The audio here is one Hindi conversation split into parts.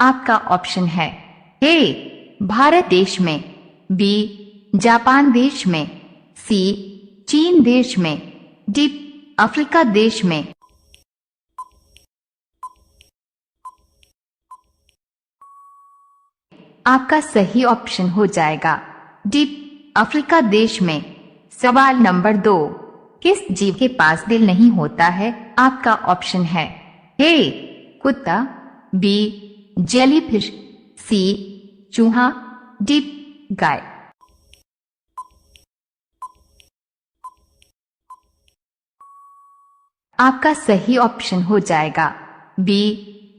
आपका ऑप्शन है। ए भारत देश में, बी जापान देश में, सी चीन देश में, डी अफ्रीका देश में। आपका सही ऑप्शन हो जाएगा डी अफ्रीका देश में। सवाल नंबर 2, किस जीव के पास दिल नहीं होता है? आपका ऑप्शन है। ए कुत्ता, बी जेलीफिश, सी चूहा, डी गाय। आपका सही ऑप्शन हो जाएगा बी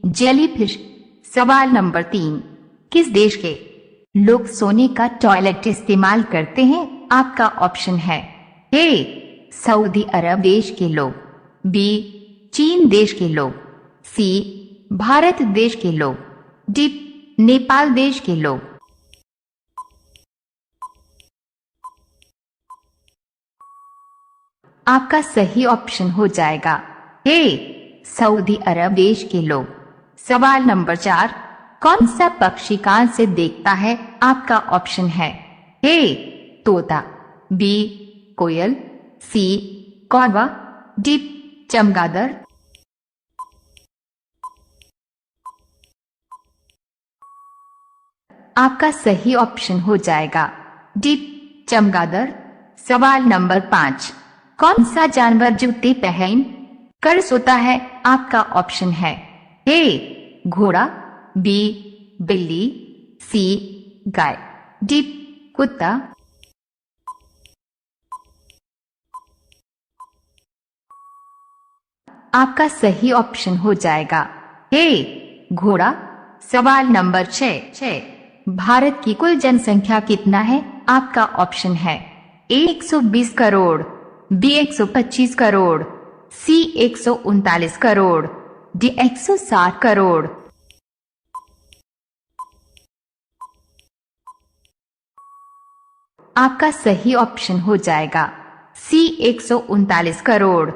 जेलीफिश। सवाल नंबर 3, किस देश के लोग सोने का टॉयलेट इस्तेमाल करते हैं? आपका ऑप्शन है। ए सऊदी अरब देश के लोग, बी चीन देश के लोग, सी भारत देश के लोग, डी नेपाल देश के लोग। आपका सही ऑप्शन हो जाएगा ए सऊदी अरब देश के लोग। सवाल नंबर 4, कौन सा पक्षी कान से देखता है? आपका ऑप्शन है। ए तोता, बी कोयल, सी कौवा, डी चमगादड़। आपका सही ऑप्शन हो जाएगा डी चमगादड़। सवाल नंबर 5, कौन सा जानवर जूते पहन कर सोता है? आपका ऑप्शन है। ए घोड़ा, बी बिल्ली, सी गाय, डी कुत्ता। आपका सही ऑप्शन हो जाएगा ए घोड़ा। सवाल नंबर 6, भारत की कुल जनसंख्या कितना है? आपका ऑप्शन है। ए 120 करोड़, बी 125 करोड़, सी 139 करोड़, डी 160 करोड़। आपका सही ऑप्शन हो जाएगा सी 139 करोड़।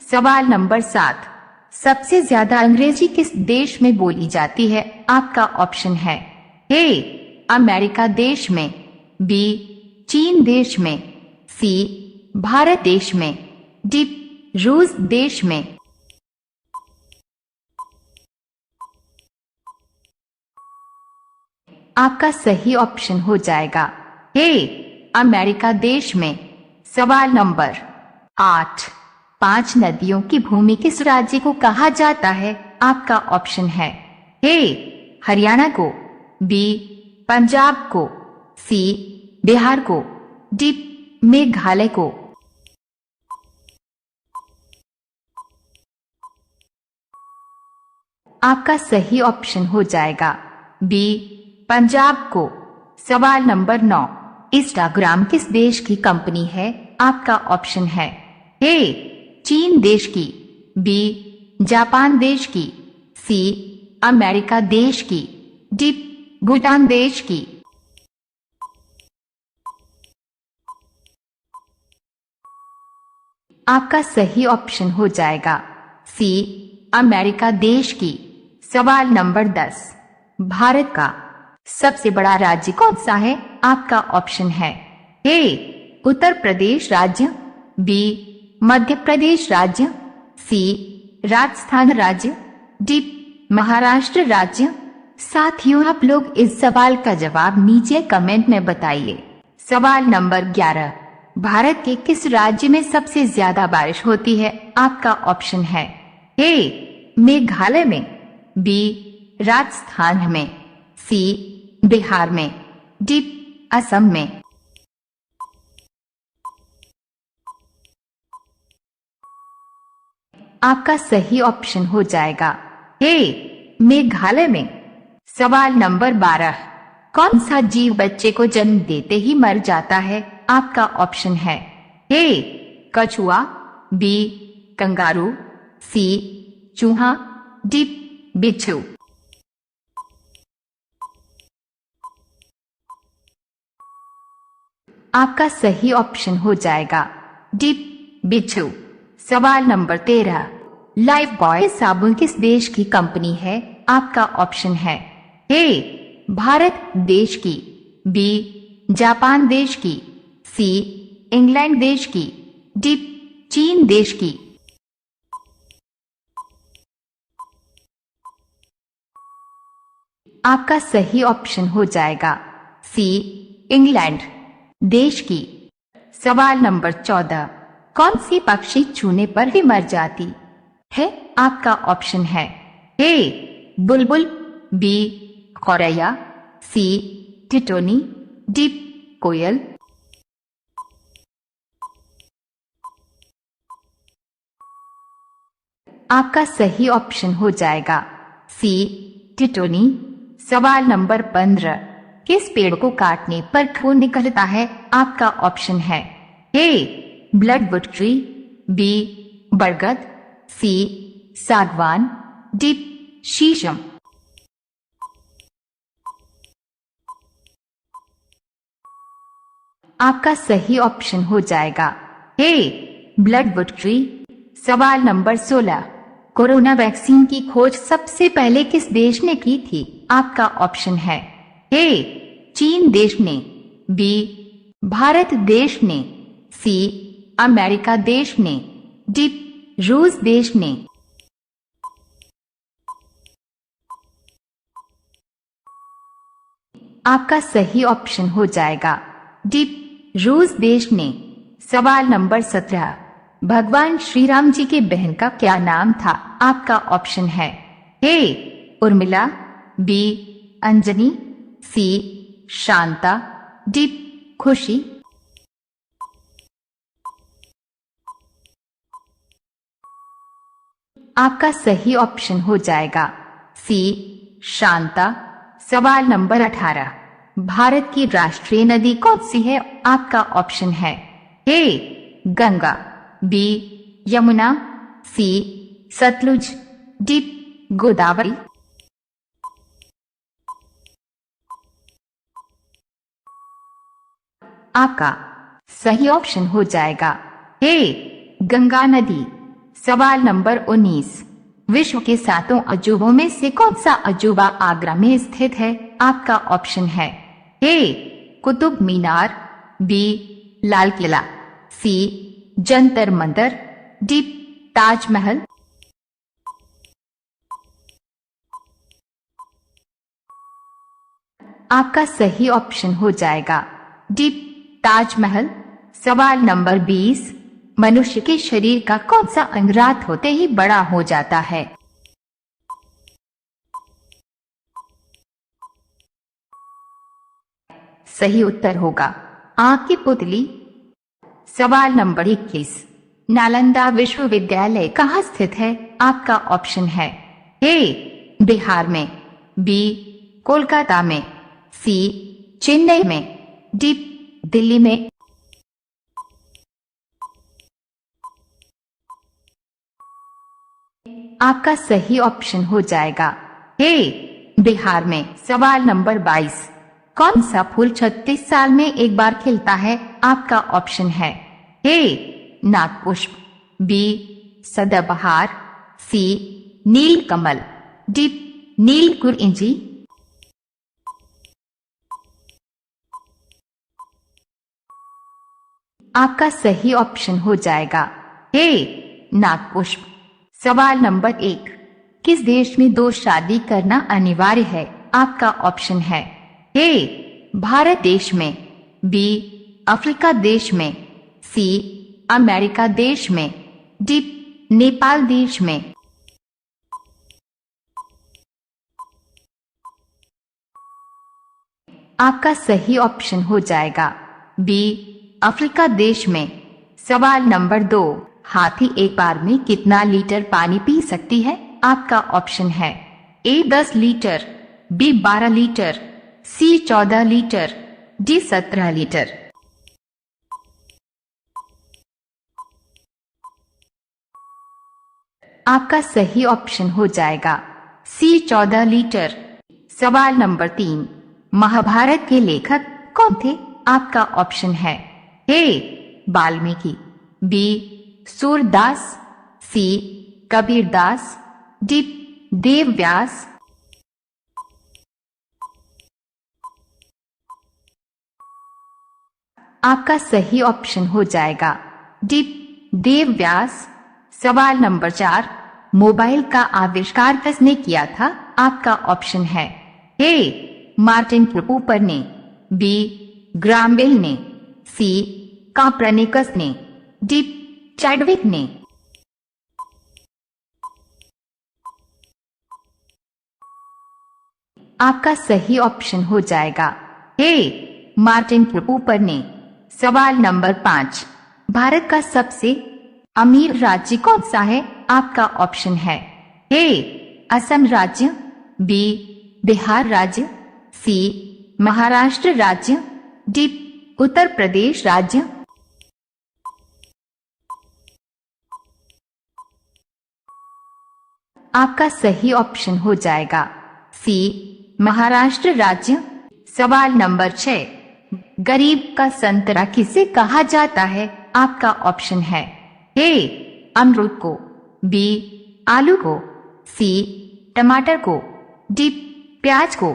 सवाल नंबर 7, सबसे ज्यादा अंग्रेजी किस देश में बोली जाती है? आपका ऑप्शन है। ए अमेरिका देश में, बी चीन देश में, सी भारत देश में, डी रूस देश में। आपका सही ऑप्शन हो जाएगा ए अमेरिका देश में। सवाल नंबर 8, 5 नदियों की भूमि किस राज्य को कहा जाता है? आपका ऑप्शन है। ए हरियाणा को, बी पंजाब को, सी बिहार को, डी मेघालय को। आपका सही ऑप्शन हो जाएगा बी पंजाब को। सवाल नंबर 9, इंस्टाग्राम किस देश की कंपनी है? आपका ऑप्शन है। ए चीन देश की, बी जापान देश की, सी अमेरिका देश की, डी भूटान देश की। आपका सही ऑप्शन हो जाएगा सी अमेरिका देश की। सवाल नंबर 10, भारत का सबसे बड़ा राज्य कौन सा है? आपका ऑप्शन है। ए उत्तर प्रदेश राज्य, बी मध्य प्रदेश राज्य, सी राजस्थान राज्य, डी महाराष्ट्र राज्य। साथियों, आप लोग इस सवाल का जवाब नीचे कमेंट में बताइए। सवाल नंबर 11, भारत के किस राज्य में सबसे ज्यादा बारिश होती है? आपका ऑप्शन है। ए मेघालय में, बी राजस्थान में, सी बिहार में, डी असम में। आपका सही ऑप्शन हो जाएगा ए मेघालय में। सवाल नंबर 12, कौन सा जीव बच्चे को जन्म देते ही मर जाता है? आपका ऑप्शन है। ए कछुआ, बी कंगारू, सी चूहा, डी बिच्छू। आपका सही ऑप्शन हो जाएगा डी बिच्छू। सवाल नंबर 13, लाइफ बॉय साबुन किस देश की कंपनी है? आपका ऑप्शन है। ए भारत देश की, बी जापान देश की, सी इंग्लैंड देश की, डी चीन देश की। आपका सही ऑप्शन हो जाएगा सी इंग्लैंड देश की। सवाल नंबर 14, कौन सी पक्षी छूने पर ही मर जाती है? आपका ऑप्शन है ए बुलबुल, बी गौरैया, सी टिटोनी, डी कोयल। आपका सही ऑप्शन हो जाएगा सी टिटोनी। सवाल नंबर 15, किस पेड़ को काटने पर खून निकलता है? आपका ऑप्शन है ए ब्लडवुड ट्री, बी बरगद, सी सागवान, डी शीशम। आपका सही ऑप्शन हो जाएगा ए ब्लडवुड ट्री। सवाल नंबर 16, कोरोना वैक्सीन की खोज सबसे पहले किस देश ने की थी? आपका ऑप्शन है ए चीन देश ने, बी भारत देश ने, सी अमेरिका देश ने, डी रूस देश ने। आपका सही ऑप्शन हो जाएगा डी रूस देश ने। सवाल नंबर 17, भगवान श्री राम जी के बहन का क्या नाम था? आपका ऑप्शन है ए उर्मिला, बी अंजनी, सी शांता, डी खुशी। आपका सही ऑप्शन हो जाएगा सी शांता। सवाल नंबर 18, भारत की राष्ट्रीय नदी कौन सी है? आपका ऑप्शन है ए गंगा, बी यमुना, सी सतलुज, डी गोदावरी। आपका सही ऑप्शन हो जाएगा ए गंगा नदी। सवाल नंबर 19, विश्व के 7 अजूबों में से कौन सा अजूबा आगरा में स्थित है? आपका ऑप्शन है ए कुतुब मीनार, बी लाल किला, सी जंतर मंतर, डी ताजमहल। आपका सही ऑप्शन हो जाएगा डी ताजमहल। सवाल नंबर 20, मनुष्य के शरीर का कौन सा अंग रात होते ही बड़ा हो जाता है? सही उत्तर होगा आंख की पुतली। सवाल नंबर 21, नालंदा विश्वविद्यालय कहाँ स्थित है? आपका ऑप्शन है ए बिहार में, बी कोलकाता में, सी चेन्नई में, डी दिल्ली में। आपका सही ऑप्शन हो जाएगा ए बिहार में। सवाल नंबर 22, कौन सा फूल 36 साल में एक बार खिलता है? आपका ऑप्शन है ए नागपुष्प, बी सदाबहार, सी नीलकमल, डी नीलकुरिंजी। आपका सही ऑप्शन हो जाएगा ए नागपुष्प। सवाल नंबर 1, किस देश में 2 शादी करना अनिवार्य है? आपका ऑप्शन है ए भारत देश में, बी अफ्रीका देश में, सी अमेरिका देश में, डी नेपाल देश में। आपका सही ऑप्शन हो जाएगा बी अफ्रीका देश में। सवाल नंबर 2, हाथी एक बार में कितना लीटर पानी पी सकती है? आपका ऑप्शन है ए 10 लीटर, बी 12 लीटर, सी 14 लीटर, डी 17 लीटर। आपका सही ऑप्शन हो जाएगा सी 14 लीटर। सवाल नंबर 3, महाभारत के लेखक कौन थे? आपका ऑप्शन है ए वाल्मीकि, बी सूरदास, सी कबीरदास, डी देवव्यास। आपका सही ऑप्शन हो जाएगा डी देव व्यास। सवाल नंबर 4, मोबाइल का आविष्कार किसने किया था? आपका ऑप्शन है ए मार्टिन कूपर ने, बी ग्राहम बेल ने, सी कॉपरनिकस ने, डी चैडविक ने। आपका सही ऑप्शन हो जाएगा ए मार्टिन कूपर ने। सवाल नंबर 5, भारत का सबसे अमीर राज्य कौन सा है? आपका ऑप्शन है ए असम राज्य, बी बिहार राज्य, सी महाराष्ट्र राज्य, डी उत्तर प्रदेश राज्य। आपका सही ऑप्शन हो जाएगा सी महाराष्ट्र राज्य। सवाल नंबर 6, गरीब का संतरा किसे कहा जाता है? आपका ऑप्शन है ए अमरूद को, बी आलू को, सी टमाटर को, डी प्याज को।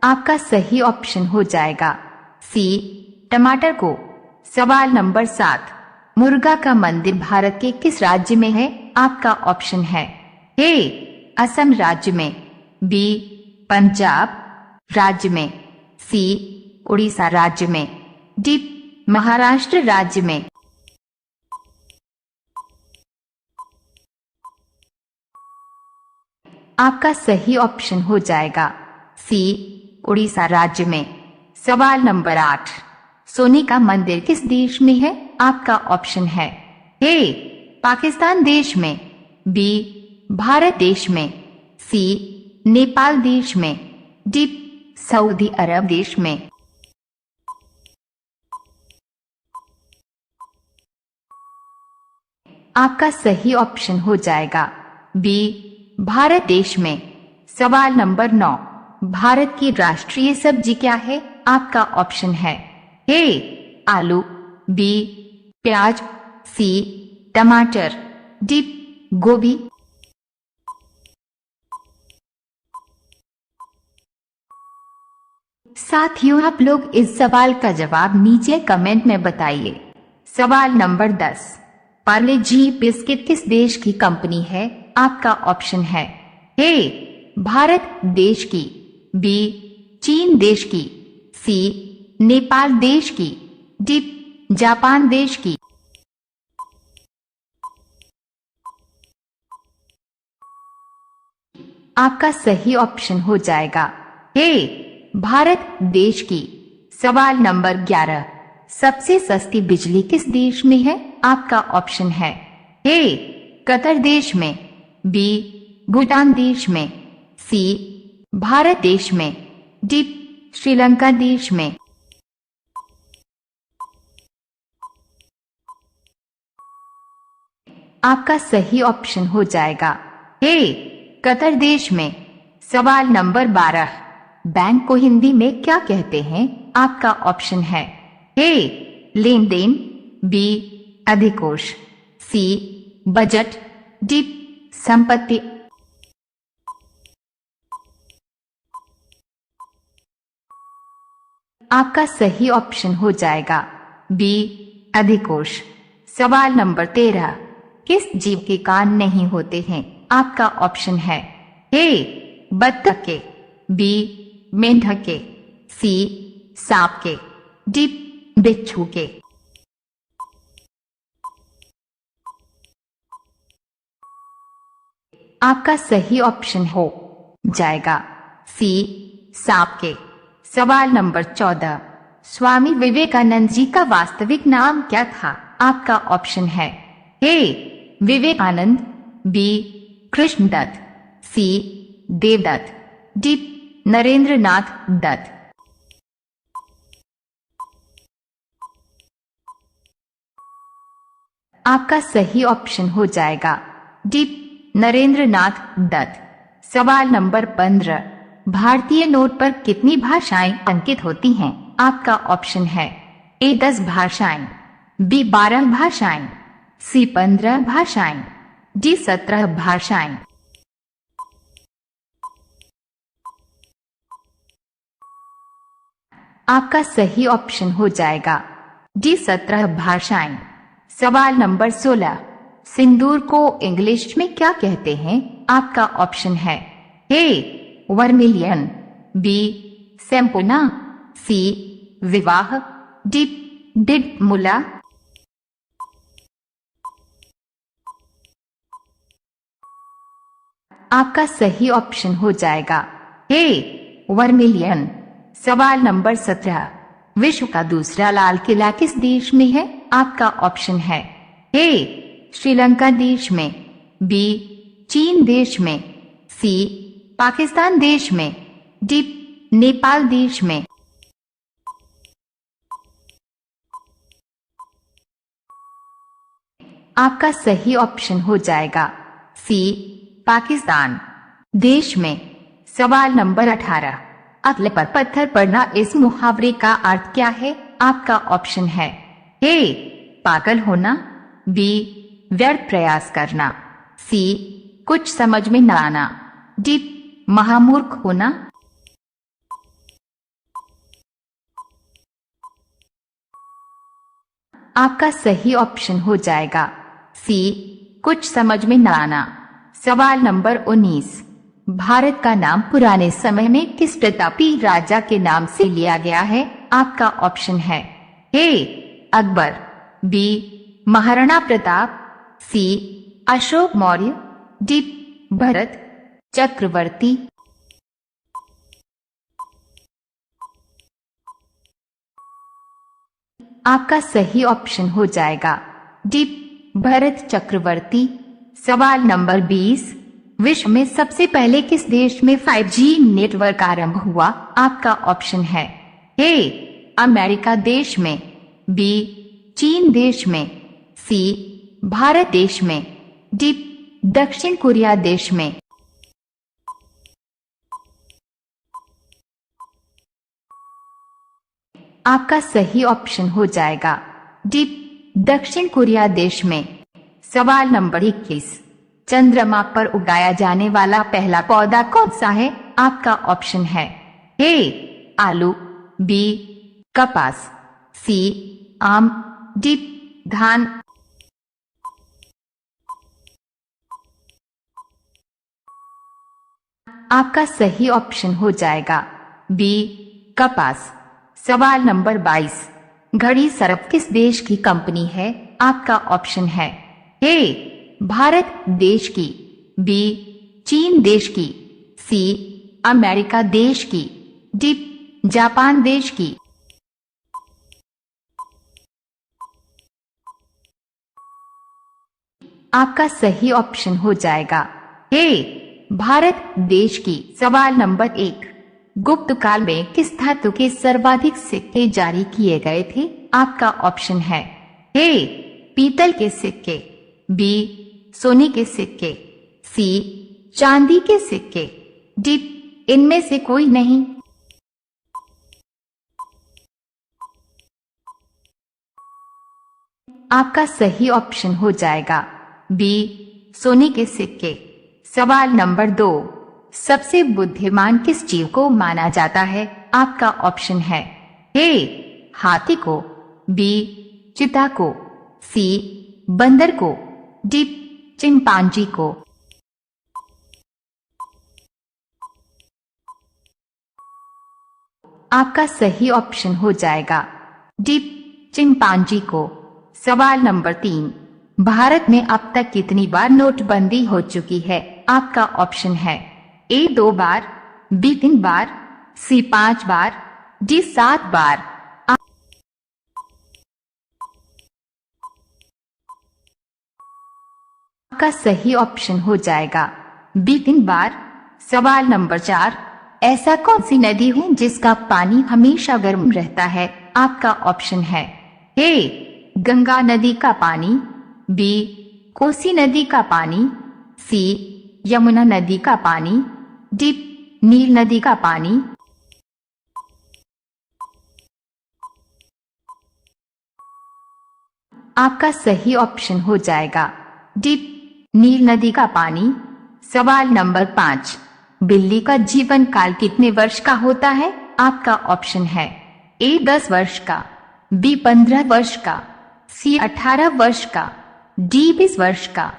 आपका सही ऑप्शन हो जाएगा सी टमाटर को। सवाल नंबर 7, मुर्गा का मंदिर भारत के किस राज्य में है? आपका ऑप्शन है ए असम राज्य में, बी पंजाब राज्य में, सी उड़ीसा राज्य में, डी महाराष्ट्र राज्य में। आपका सही ऑप्शन हो जाएगा सी उड़ीसा राज्य में। सवाल नंबर 8, सोने का मंदिर किस देश में है? आपका ऑप्शन है ए पाकिस्तान देश में, बी भारत देश में, सी नेपाल देश में, डी सऊदी अरब देश में। आपका सही ऑप्शन हो जाएगा बी भारत देश में। सवाल नंबर 9, भारत की राष्ट्रीय सब्जी क्या है? आपका ऑप्शन है ए आलू, बी प्याज, सी टमाटर, डी गोभी। साथियों, आप लोग इस सवाल का जवाब नीचे कमेंट में बताइए। सवाल नंबर 10, पार्ले जी बिस्किट किस देश की कंपनी है? आपका ऑप्शन है ए भारत देश की, बी चीन देश की, सी नेपाल देश की, डी जापान देश की। आपका सही ऑप्शन हो जाएगा ए भारत देश की। सवाल नंबर 11, सबसे सस्ती बिजली किस देश में है? आपका ऑप्शन है ए कतर देश में, बी भूटान देश में, सी भारत देश में, डी श्रीलंका देश में। आपका सही ऑप्शन हो जाएगा ए कतर देश में। सवाल नंबर 12, बैंक को हिंदी में क्या कहते हैं? आपका ऑप्शन है ए लेन देन, बी अधिकोष, सी बजट, डी संपत्ति। आपका सही ऑप्शन हो जाएगा बी अधिकोष। सवाल नंबर 13, किस जीव के कान नहीं होते हैं? आपका ऑप्शन है ए बत्तख के, बी मेंढक के, सी सांप के, डी बिच्छू के। आपका सही ऑप्शन हो जाएगा सी सांप के। सवाल नंबर 14, स्वामी विवेकानंद जी का वास्तविक नाम क्या था? आपका ऑप्शन है ए विवेकानंद, बी कृष्णदत्त, सी देवदत्त, डी नरेंद्रनाथ दत्त। आपका सही ऑप्शन हो जाएगा डी नरेंद्रनाथ दत्त। सवाल नंबर 15, भारतीय नोट पर कितनी भाषाएं अंकित होती हैं? आपका ऑप्शन है ए 10 भाषाएं, बी 12 भाषाएं, सी 15 भाषाएं, डी 17 भाषाएं। आपका सही ऑप्शन हो जाएगा डी 17 भाषाएं। सवाल नंबर 16, सिंदूर को इंग्लिश में क्या कहते हैं? आपका ऑप्शन है ए वर्मिलियन, बी सैम्पोना, सी विवाह, डी डिडमुला। आपका सही ऑप्शन हो जाएगा ए वर्मिलियन। सवाल नंबर 17, विश्व का दूसरा लाल किला किस देश में है? आपका ऑप्शन है ए श्रीलंका देश में, बी चीन देश में, सी पाकिस्तान देश में, डी नेपाल देश में। आपका सही ऑप्शन हो जाएगा सी पाकिस्तान देश में। सवाल नंबर 18, अगले पर पत्थर पड़ना इस मुहावरे का अर्थ क्या है? आपका ऑप्शन है ए पागल होना, बी व्यर्थ प्रयास करना, सी कुछ समझ में न आना, डी महामूर्ख होना। आपका सही ऑप्शन हो जाएगा सी कुछ समझ में न आना। सवाल नंबर 19, भारत का नाम पुराने समय में किस प्रतापी राजा के नाम से लिया गया है? आपका ऑप्शन है ए अकबर, बी महाराणा प्रताप, सी अशोक मौर्य, डी भरत चक्रवर्ती। आपका सही ऑप्शन हो जाएगा डी भरत चक्रवर्ती। सवाल नंबर 20, विश्व में सबसे पहले किस देश में 5G नेटवर्क आरंभ हुआ? आपका ऑप्शन है ए अमेरिका देश में, बी चीन देश में, सी भारत देश में, डी दक्षिण कोरिया देश में। आपका सही ऑप्शन हो जाएगा डी दक्षिण कोरिया देश में। सवाल नंबर 21, चंद्रमा पर उगाया जाने वाला पहला पौधा कौन सा है? आपका ऑप्शन है ए आलू, बी कपास, सी आम, डी धान। आपका सही ऑप्शन हो जाएगा बी कपास। सवाल नंबर 22, घड़ी सर्प किस देश की कंपनी है? आपका ऑप्शन है ए भारत देश की, बी चीन देश की, सी अमेरिका देश की, डी जापान देश की। आपका सही ऑप्शन हो जाएगा ए भारत देश की। सवाल नंबर 1, गुप्त काल में किस धातु के सर्वाधिक सिक्के जारी किए गए थे? आपका ऑप्शन है ए पीतल के सिक्के, बी सोने के सिक्के, सी चांदी के सिक्के, डी इनमें से कोई नहीं। आपका सही ऑप्शन हो जाएगा बी सोने के सिक्के। सवाल नंबर 2, सबसे बुद्धिमान किस जीव को माना जाता है? आपका ऑप्शन है ए हाथी को, बी चीता को, सी बंदर को, डी चिंपांजी को। आपका सही ऑप्शन हो जाएगा डी चिंपांजी को। सवाल नंबर 3, भारत में अब तक कितनी बार नोटबंदी हो चुकी है? आपका ऑप्शन है ए 2 बार, बी 3 बार, सी 5 बार, डी 7 बार। आपका सही ऑप्शन हो जाएगा बी 3 बार। सवाल नंबर 4, ऐसा कौन सी नदी है जिसका पानी हमेशा गर्म रहता है? आपका ऑप्शन है ए गंगा नदी का पानी, बी कोसी नदी का पानी, सी यमुना नदी का पानी, डी नील नदी का पानी। आपका सही ऑप्शन हो जाएगा डी नील नदी का पानी। सवाल नंबर 5, बिल्ली का जीवन काल कितने वर्ष का होता है? आपका ऑप्शन है ए 10 वर्ष का, बी 15 वर्ष का, सी 18 वर्ष का, डी 20 वर्ष का।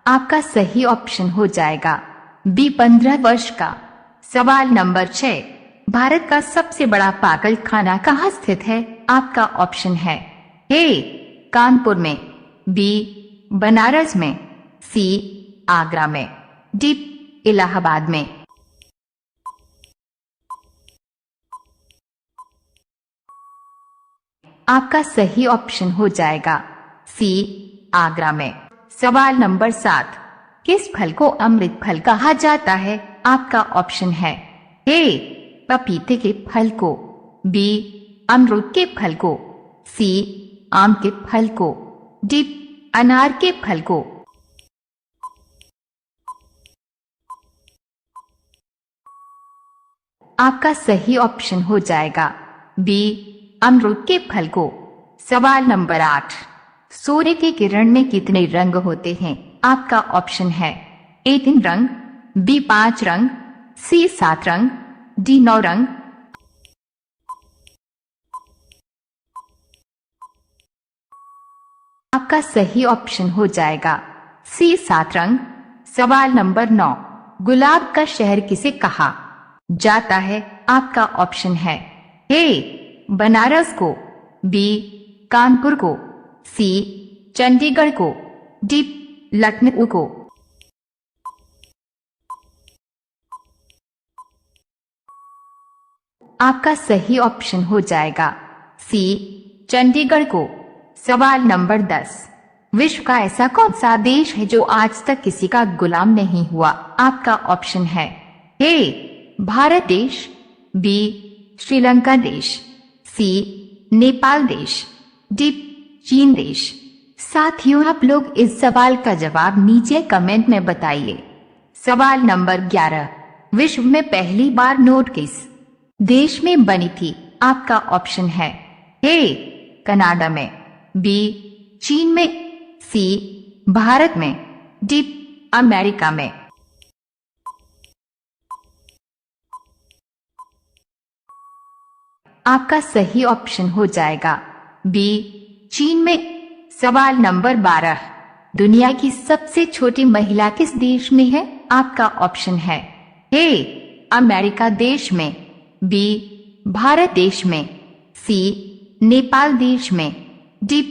आपका सही ऑप्शन हो जाएगा बी 15 वर्ष का। सवाल नंबर 6, भारत का सबसे बड़ा पागल खाना कहाँ स्थित है? आपका ऑप्शन है ए कानपुर में, बी बनारस में, सी आगरा में, डी इलाहाबाद में। आपका सही ऑप्शन हो जाएगा सी आगरा में। सवाल नंबर 7, किस फल को अमृत फल कहा जाता है? आपका ऑप्शन है ए पपीते के फल को, बी अमरूद के फल को, सी आम के फल को, डी अनार के फल को। आपका सही ऑप्शन हो जाएगा बी अमरूद के फल को। सवाल नंबर 8, सूर्य की किरण में कितने रंग होते हैं? आपका ऑप्शन है ए 3 रंग, बी 5 रंग, सी 7 रंग, डी 9 रंग। आपका सही ऑप्शन हो जाएगा सी 7 रंग। सवाल नंबर 9, गुलाब का शहर किसे कहा जाता है? आपका ऑप्शन है ए बनारस को, बी कानपुर को, सी चंडीगढ़ को, डी लखनऊ को। आपका सही ऑप्शन हो जाएगा सी चंडीगढ़ को। सवाल नंबर 10, विश्व का ऐसा कौन सा देश है जो आज तक किसी का गुलाम नहीं हुआ? आपका ऑप्शन है ए भारत देश, बी श्रीलंका देश, सी नेपाल देश, डी चीन देश। साथियों, आप लोग इस सवाल का जवाब नीचे कमेंट में बताइए। सवाल नंबर 11, विश्व में पहली बार नोट किस देश में बनी थी? आपका ऑप्शन है ए कनाडा में, बी चीन में, सी भारत में, डी अमेरिका में। आपका सही ऑप्शन हो जाएगा बी चीन में। सवाल नंबर 12, दुनिया की सबसे छोटी महिला किस देश में है? आपका ऑप्शन है ए अमेरिका देश में, बी भारत देश में, सी नेपाल देश में, डी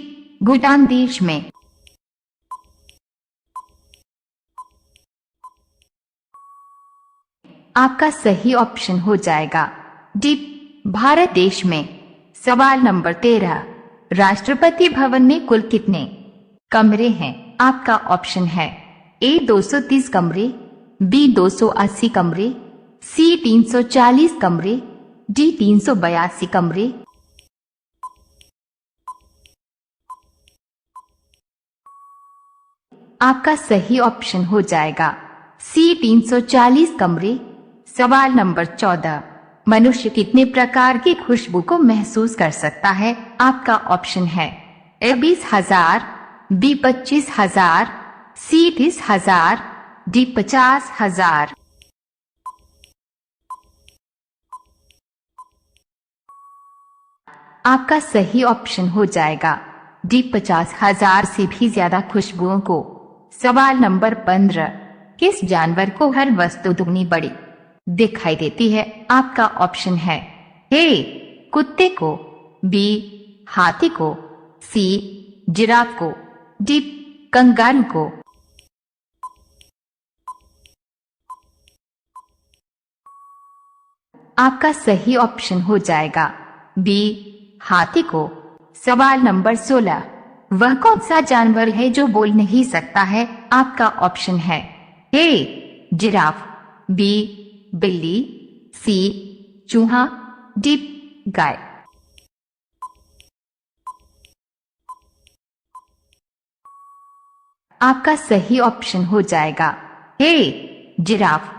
भूटान देश में। आपका सही ऑप्शन हो जाएगा डी भारत देश में। सवाल नंबर 13, राष्ट्रपति भवन में कुल कितने कमरे हैं? आपका ऑप्शन है ए 230 कमरे, बी 280 कमरे, सी 340 कमरे, डी 382 कमरे। आपका सही ऑप्शन हो जाएगा सी 340 कमरे। सवाल नंबर 14, मनुष्य कितने प्रकार की खुशबू को महसूस कर सकता है? आपका ऑप्शन है ए 20,000, बी 25,000, सी 30,000, डी 50,000। आपका सही ऑप्शन हो जाएगा डी 50,000 से भी ज्यादा खुशबुओं को। सवाल नंबर 15, किस जानवर को हर वस्तु दुगनी बड़ी दिखाई देती है? आपका ऑप्शन है ए कुत्ते को, बी हाथी को, सी जिराफ को, डी कंगारू को। आपका सही ऑप्शन हो जाएगा बी हाथी को। सवाल नंबर 16, वह कौन सा जानवर है जो बोल नहीं सकता है? आपका ऑप्शन है ए जिराफ, बी बिल्ली, सी चूहा, डी गाय। आपका सही ऑप्शन हो जाएगा ए जिराफ।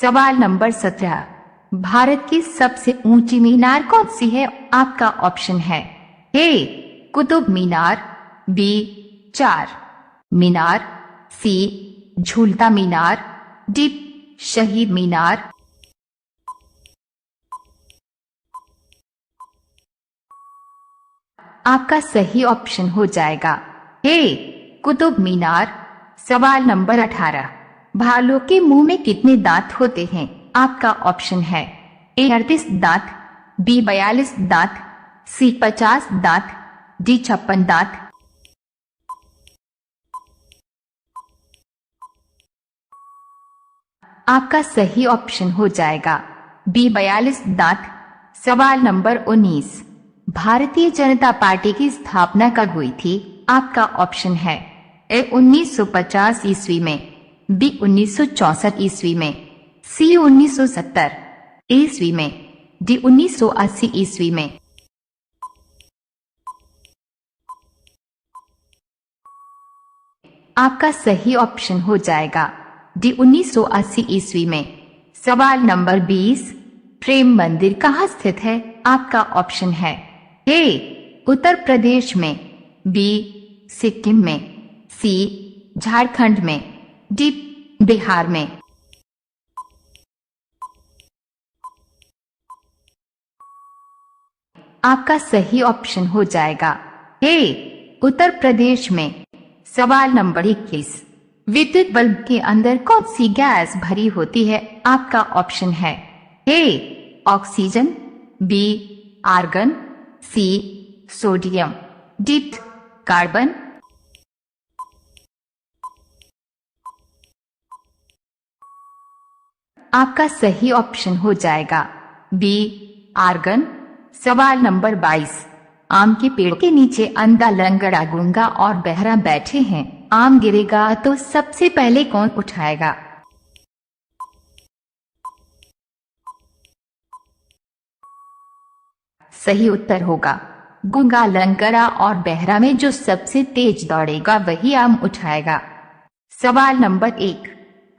सवाल नंबर 17, भारत की सबसे ऊंची मीनार कौन सी है? आपका ऑप्शन है ए कुतुब मीनार, बी चार मीनार, सी झूलता मीनार, डी शहीद मीनार, आपका सही ऑप्शन हो जाएगा ए कुतुब मीनार। सवाल नंबर 18, भालू के मुंह में कितने दांत होते हैं? आपका ऑप्शन है ए 38 दांत, बी 42 दांत, सी 50 दांत, डी 56 दांत। आपका सही ऑप्शन हो जाएगा बी 42 दांत। सवाल नंबर 19, भारतीय जनता पार्टी की स्थापना कब हुई थी? आपका ऑप्शन है ए 1950 ईस्वी में, बी 1964 ईस्वी में, सी 1970 ईस्वी में, डी 1980 ईस्वी में। आपका सही ऑप्शन हो जाएगा डी 1980 ईस्वी में। सवाल नंबर 20, प्रेम मंदिर कहाँ स्थित है? आपका ऑप्शन है ए उत्तर प्रदेश में, बी सिक्किम में, सी झारखंड में, डी बिहार में। आपका सही ऑप्शन हो जाएगा ए उत्तर प्रदेश में। सवाल नंबर 21, विद्युत बल्ब के अंदर कौन सी गैस भरी होती है? आपका ऑप्शन है A oxygen, B argon, C sodium, D carbon. आपका सही ऑप्शन हो जाएगा बी आर्गन। सवाल नंबर 22, आम के पेड़ के नीचे अंधा, लंगड़ा, गूंगा और बहरा बैठे हैं। आम गिरेगा तो सबसे पहले कौन उठाएगा? सही उत्तर होगा गूंगा, लंगड़ा और बहरा में जो सबसे तेज दौड़ेगा वही आम उठाएगा। सवाल नंबर 1,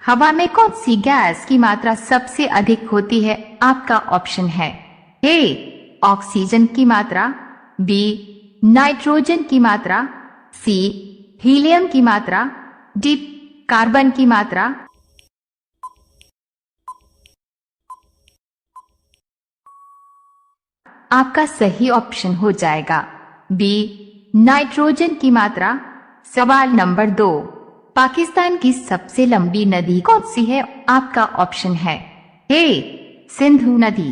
हवा में कौन सी गैस की मात्रा सबसे अधिक होती है? आपका ऑप्शन है ए ऑक्सीजन की मात्रा, बी नाइट्रोजन की मात्रा, सी हीलियम की मात्रा, डी कार्बन की मात्रा। आपका सही ऑप्शन हो जाएगा बी नाइट्रोजन की मात्रा। सवाल नंबर 2, पाकिस्तान की सबसे लंबी नदी कौन सी है? आपका ऑप्शन है ए सिंधु नदी,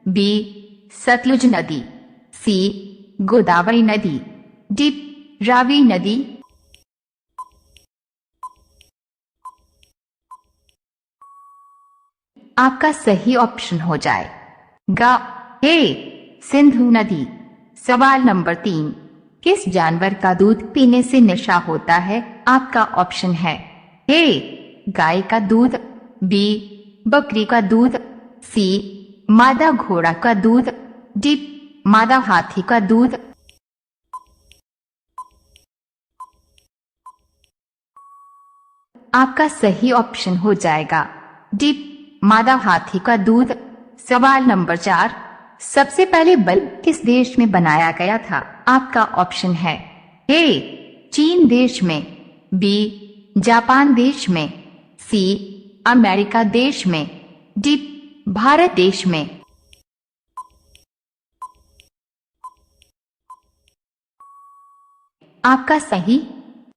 बी सतलुज नदी, सी गोदावरी नदी, डी रावी नदी। आपका सही ऑप्शन हो जाएगा ए सिंधु नदी। सवाल नंबर 3, किस जानवर का दूध पीने से नशा होता है? आपका ऑप्शन है ए गाय का दूध, बी बकरी का दूध, सी मादा घोड़ा का दूध, डी मादा हाथी का दूध। आपका सही ऑप्शन हो जाएगा डी मादा हाथी का दूध। सवाल नंबर 4, सबसे पहले बल्ब किस देश में बनाया गया था? आपका ऑप्शन है ए चीन देश में, बी जापान देश में, सी अमेरिका देश में, डी भारत देश में। आपका सही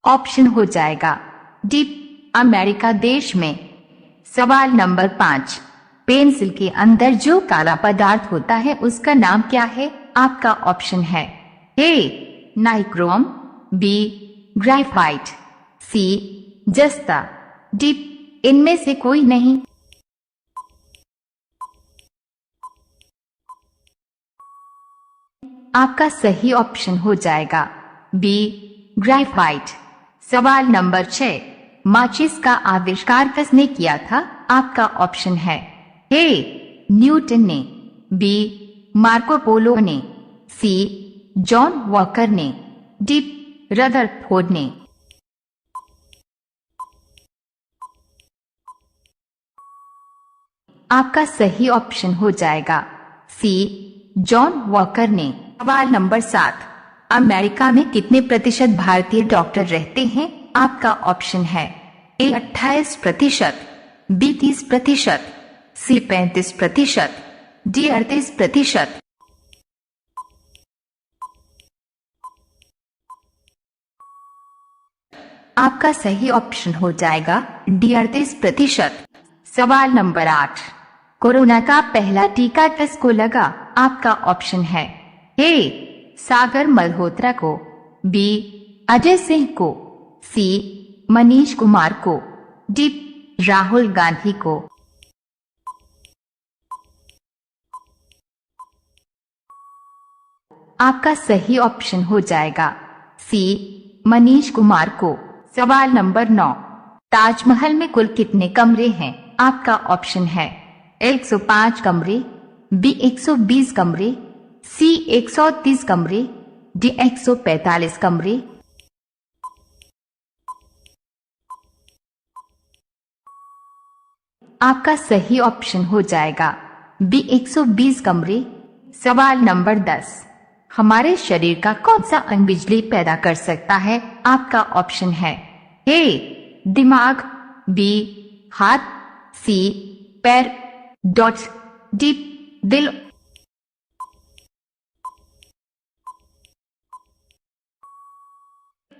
ऑप्शन हो जाएगा डी अमेरिका देश में। सवाल नंबर 5, पेंसिल के अंदर जो काला पदार्थ होता है उसका नाम क्या है? आपका ऑप्शन है ए नाइक्रोम, बी ग्रेफाइट, सी जस्ता, डी इनमें से कोई नहीं। आपका सही ऑप्शन हो जाएगा बी ग्रेफाइट। सवाल नंबर 6, माचिस का आविष्कार किसने किया था? आपका ऑप्शन है ए न्यूटन ने, बी मार्को पोलो ने, सी जॉन वॉकर ने, डी रदरफोर्ड ने। आपका सही ऑप्शन हो जाएगा सी जॉन वॉकर ने। सवाल नंबर 7, अमेरिका में कितने प्रतिशत भारतीय डॉक्टर रहते हैं? आपका ऑप्शन है ए 28%, बी 30%, सी 35%, डी 38%। आपका सही ऑप्शन हो जाएगा डी 38%। सवाल नंबर 8, कोरोना का पहला टीका किसको लगा? आपका ऑप्शन है ए सागर मल्होत्रा को, बी अजय सिंह को, सी मनीष कुमार को, डी राहुल गांधी को। आपका सही ऑप्शन हो जाएगा सी मनीष कुमार को। सवाल नंबर 9, ताजमहल में कुल कितने कमरे हैं? आपका ऑप्शन है 105 कमरे, बी 120 कमरे, सी 130 कमरे, डी 145 कमरे। आपका सही ऑप्शन हो जाएगा बी 120 कमरे। सवाल नंबर 10, हमारे शरीर का कौन सा अंग बिजली पैदा कर सकता है? आपका ऑप्शन है ए दिमाग, बी हाथ, सी पैर, डॉट डी दिल।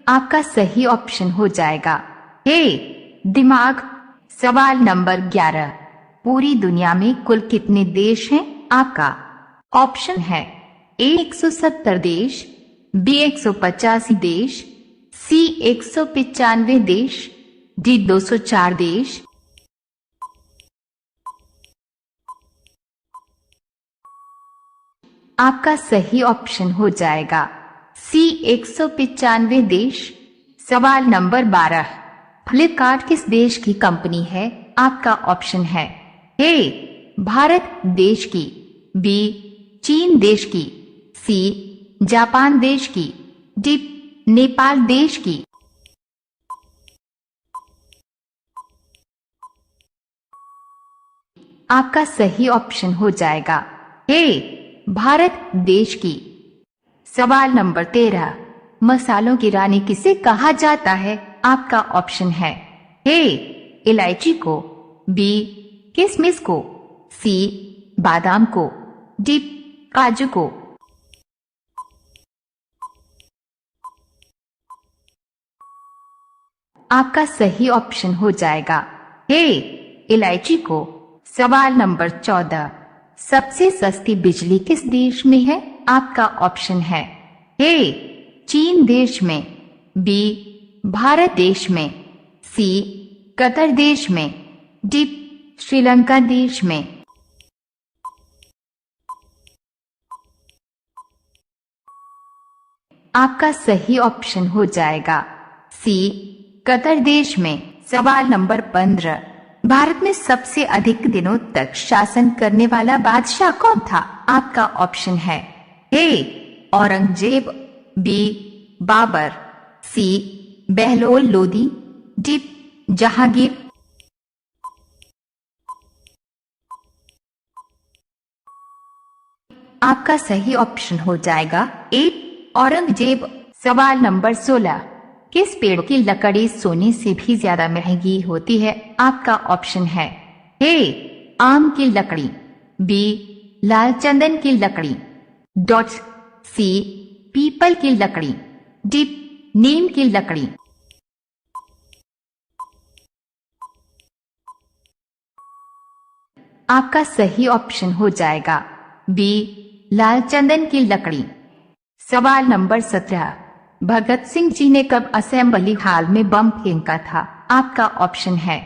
आपका सही ऑप्शन हो जाएगा ए दिमाग। सवाल नंबर 11, पूरी दुनिया में कुल कितने देश हैं? आपका ऑप्शन है ए 170 देश, बी 185 देश, सी 195 देश, डी 204 देश। आपका सही ऑप्शन हो जाएगा सी 195 देश। सवाल नंबर 12, फ्लिपकार्ट किस देश की कंपनी है? आपका ऑप्शन है ए भारत देश की, बी चीन देश की, सी जापान देश की, डी नेपाल देश की। आपका सही ऑप्शन हो जाएगा ए भारत देश की। सवाल नंबर 13, मसालों की रानी किसे कहा जाता है? आपका ऑप्शन है ए इलायची को, बी किशमिश को, सी बादाम को, डी काजू को। आपका सही ऑप्शन हो जाएगा ए इलायची को। सवाल नंबर 14, सबसे सस्ती बिजली किस देश में है? आपका ऑप्शन है ए चीन देश में, बी भारत देश में, सी कतर देश में, डी श्रीलंका देश में। आपका सही ऑप्शन हो जाएगा सी कतर देश में। सवाल नंबर 15, भारत में सबसे अधिक दिनों तक शासन करने वाला बादशाह कौन था? आपका ऑप्शन है ए औरंगजेब, बी बाबर, सी बहलोल लोदी, डी जहांगीर। आपका सही ऑप्शन हो जाएगा ए औरंगजेब। सवाल नंबर 16, किस पेड़ की लकड़ी सोने से भी ज्यादा महंगी होती है? आपका ऑप्शन है ए आम की लकड़ी, बी लाल चंदन की लकड़ी, डॉट सी पीपल की लकड़ी, डी नीम की लकड़ी। आपका सही ऑप्शन हो जाएगा बी लाल चंदन की लकड़ी। सवाल नंबर 17, भगत सिंह जी ने कब असेंबली हाल में बम फेंका था? आपका ऑप्शन है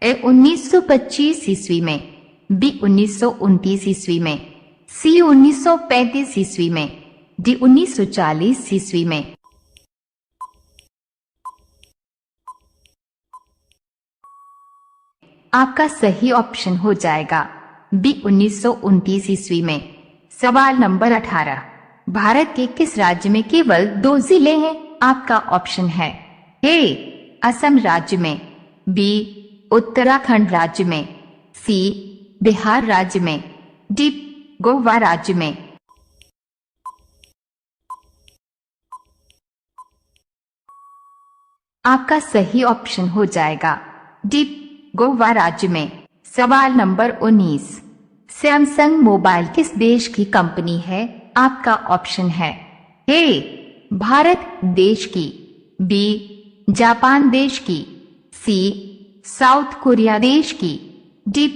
ए 1925 ईस्वी में, बी 1929 ईस्वी में, सी 1935 ईस्वी में, डी 1940 ईस्वी में। आपका सही ऑप्शन हो जाएगा बी 1929 ईस्वी में। सवाल नंबर 18, भारत के किस राज्य में केवल 2 जिले हैं? आपका ऑप्शन है ए असम राज्य में, बी उत्तराखंड राज्य में, सी बिहार राज्य में, डी गोवा राज्य में। आपका सही ऑप्शन हो जाएगा डी गोवा राज्य में। सवाल नंबर 19, सैमसंग मोबाइल किस देश की कंपनी है? आपका ऑप्शन है ए भारत देश की, बी जापान देश की, सी साउथ कोरिया देश की, डी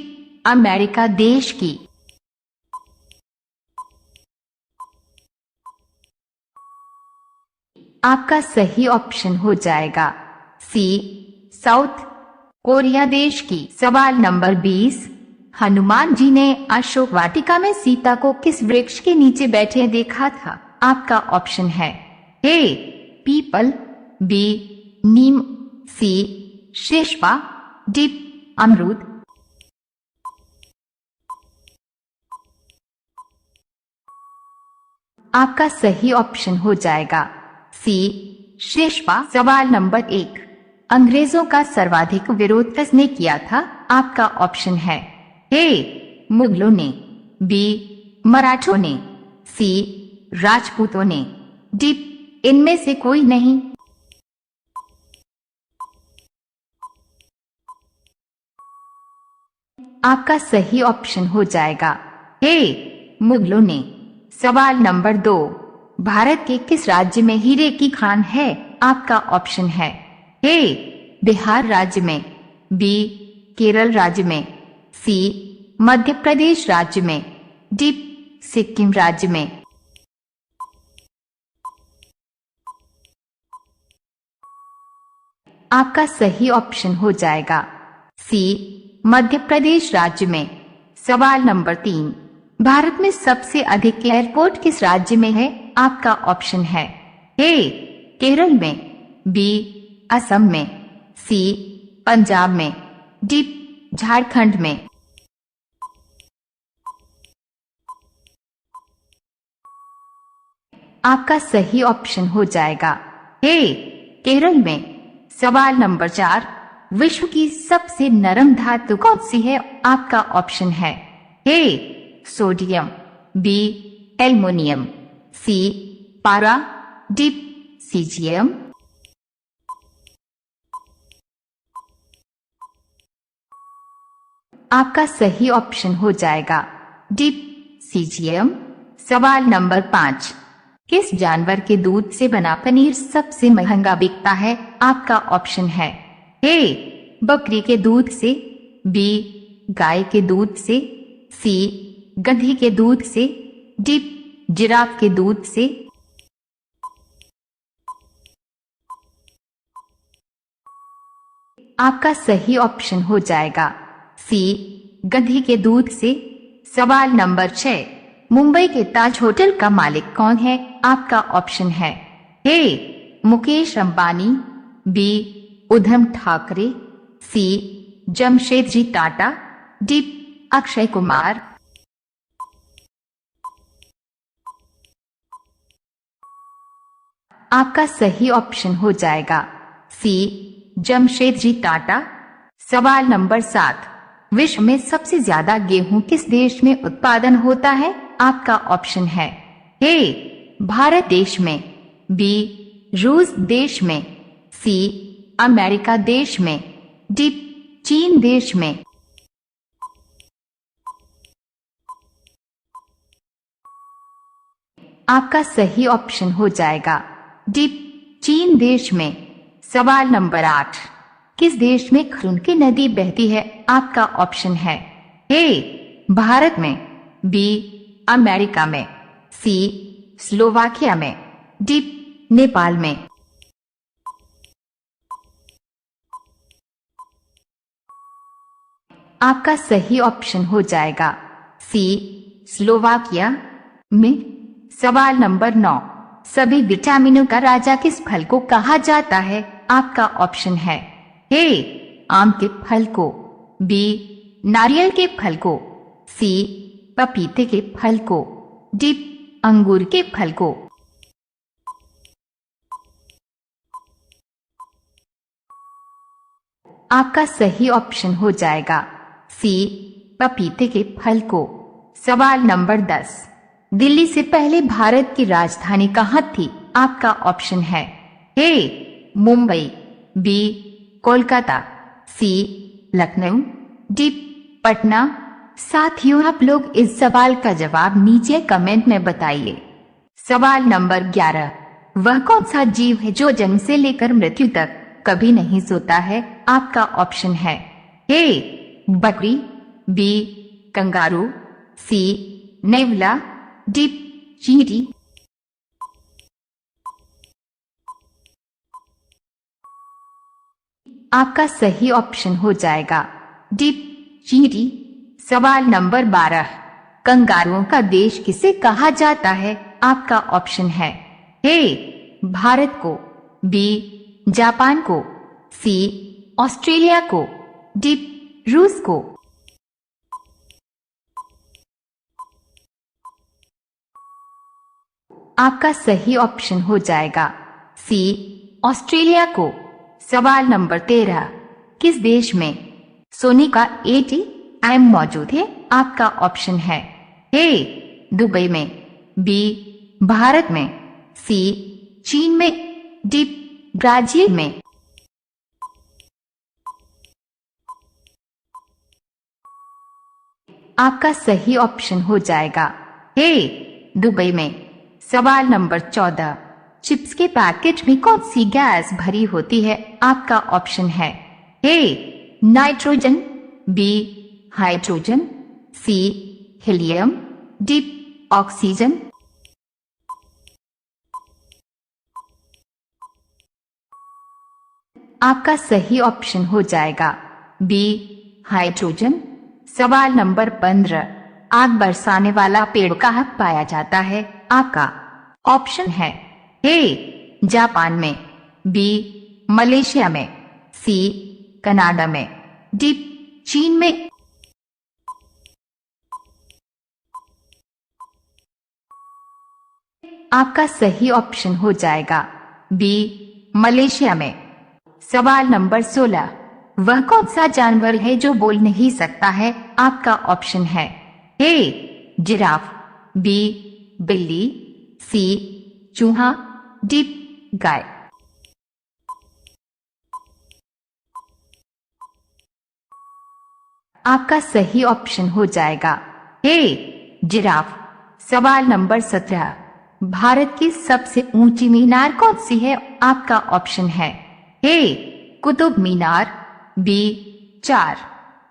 अमेरिका देश की। आपका सही ऑप्शन हो जाएगा सी साउथ कोरिया देश की। सवाल नंबर 20, हनुमान जी ने अशोक वाटिका में सीता को किस वृक्ष के नीचे बैठे देखा था? आपका ऑप्शन है ए पीपल, बी नीम, सी शेषपा, डी अमरूद। आपका सही ऑप्शन हो जाएगा सी शेषपा। सवाल नंबर 1, अंग्रेजों का सर्वाधिक विरोध किसने किया था? आपका ऑप्शन है ए मुगलों ने, बी मराठों ने, सी राजपूतों ने, डी इनमें से कोई नहीं। आपका सही ऑप्शन हो जाएगा ए मुगलों ने। सवाल नंबर 2, भारत के किस राज्य में हीरे की खान है? आपका ऑप्शन है ए बिहार राज्य में, बी केरल राज्य में, सी मध्य प्रदेश राज्य में, डी सिक्किम राज्य में। आपका सही ऑप्शन हो जाएगा सी मध्य प्रदेश राज्य में। सवाल नंबर 3, भारत में सबसे अधिक एयरपोर्ट किस राज्य में है? आपका ऑप्शन है ए केरल में, बी असम में, सी पंजाब में, डी झारखंड में। आपका सही ऑप्शन हो जाएगा ए केरल में। सवाल नंबर 4, विश्व की सबसे नरम धातु कौन सी है? आपका ऑप्शन है ए सोडियम, बी एल्युमिनियम, सी पारा, डी सीजियम। आपका सही ऑप्शन हो जाएगा डी सीजियम। सवाल नंबर 5, किस जानवर के दूध से बना पनीर सबसे महंगा बिकता है? आपका ऑप्शन है ए बकरी के दूध से, बी गाय के दूध से, सी गधी के दूध से, डी जिराफ के दूध से। आपका सही ऑप्शन हो जाएगा सी गधी के दूध से। सवाल नंबर 6, मुंबई के ताज होटल का मालिक कौन है? आपका ऑप्शन है ए मुकेश अंबानी, बी उद्धम ठाकरे, सी जमशेदजी टाटा, डी अक्षय कुमार। आपका सही ऑप्शन हो जाएगा सी जमशेदजी टाटा। सवाल नंबर 7, विश्व में सबसे ज्यादा गेहूं किस देश में उत्पादन होता है? आपका ऑप्शन है ए भारत देश में, बी रूस देश में, सी अमेरिका देश में, डी चीन देश में। आपका सही ऑप्शन हो जाएगा डी चीन देश में। सवाल नंबर 8, किस देश में खरुनकी नदी बहती है? आपका ऑप्शन है ए भारत में, बी अमेरिका में, सी स्लोवाकिया में, डी नेपाल में। आपका सही ऑप्शन हो जाएगा सी स्लोवाकिया में। सवाल नंबर 9, सभी विटामिनों का राजा किस फल को कहा जाता है? आपका ऑप्शन है ए आम के फल को, बी नारियल के फल को, सी पपीते के फल को, डी अंगूर के फल को। आपका सही ऑप्शन हो जाएगा सी पपीते के फल को। सवाल नंबर 10, दिल्ली से पहले भारत की राजधानी कहाँ थी? आपका ऑप्शन है ए मुंबई, बी कोलकाता, सी लखनऊ, डी पटना। साथियों, आप लोग इस सवाल का जवाब नीचे कमेंट में बताइए। सवाल नंबर 11, वह कौन सा जीव है जो जन्म से लेकर मृत्यु तक कभी नहीं सोता है? आपका ऑप्शन है ए बकरी, बी कंगारू, सी नेवला, डी चींटी। आपका सही ऑप्शन हो जाएगा डी चींटी। सवाल नंबर 12, कंगारुओं का देश किसे कहा जाता है? आपका ऑप्शन है ए भारत को, बी जापान को, सी ऑस्ट्रेलिया को, डी रूस को। आपका सही ऑप्शन हो जाएगा सी ऑस्ट्रेलिया को। सवाल नंबर 13, किस देश में सोने का एटीएम मौजूद है? आपका ऑप्शन है ए दुबई में, बी भारत में, सी चीन में, डी ब्राजील में। आपका सही ऑप्शन हो जाएगा ए दुबई में। सवाल नंबर 14, चिप्स के पैकेट में कौन सी गैस भरी होती है? आपका ऑप्शन है A nitrogen, B hydrogen, C helium, D oxygen. आपका सही ऑप्शन हो जाएगा बी हाइड्रोजन। सवाल नंबर 15, आग बरसाने वाला पेड़ कहाँ पाया जाता है? आपका ऑप्शन है ए जापान में, बी मलेशिया में, सी कनाडा में, डी चीन में। आपका सही ऑप्शन हो जाएगा बी मलेशिया में। सवाल नंबर 16, वह कौन सा जानवर है जो बोल नहीं सकता है? आपका ऑप्शन है ए जिराफ, बी बिल्ली, सी चूहा, डी गाय। आपका सही ऑप्शन हो जाएगा ए जिराफ। सवाल नंबर 17, भारत की सबसे ऊंची मीनार कौन सी है? आपका ऑप्शन है ए कुतुब मीनार, बी चार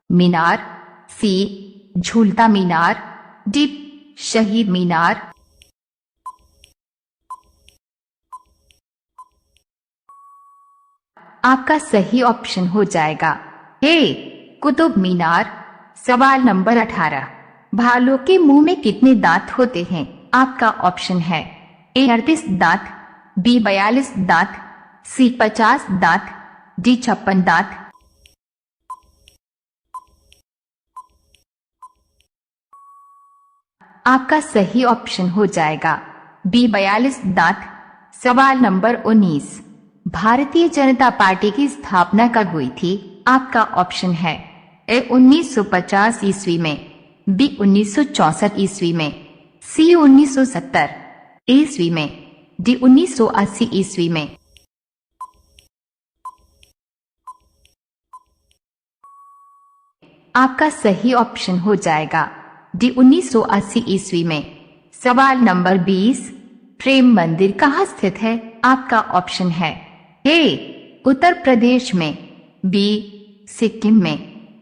मीनार, सी झूलता मीनार, डी शहीद मीनार। आपका सही ऑप्शन हो जाएगा ए कुतुब मीनार। सवाल नंबर 18, भालू के मुंह में कितने दांत होते हैं? आपका ऑप्शन है ए 38 दांत, बी 42 दांत, सी 50 दांत, डी 56 दांत। आपका सही ऑप्शन हो जाएगा बी 42 दांत। सवाल नंबर 19, भारतीय जनता पार्टी की स्थापना कब हुई थी? आपका ऑप्शन है ए 1950 ईस्वी में, बी 1964 ईस्वी में, सी 1970 ईस्वी में, डी 1980 ईस्वी में। आपका सही ऑप्शन हो जाएगा डी 1980 ईस्वी में। सवाल नंबर 20, प्रेम मंदिर कहाँ स्थित है? आपका ऑप्शन है ए उत्तर प्रदेश में, बी सिक्किम में,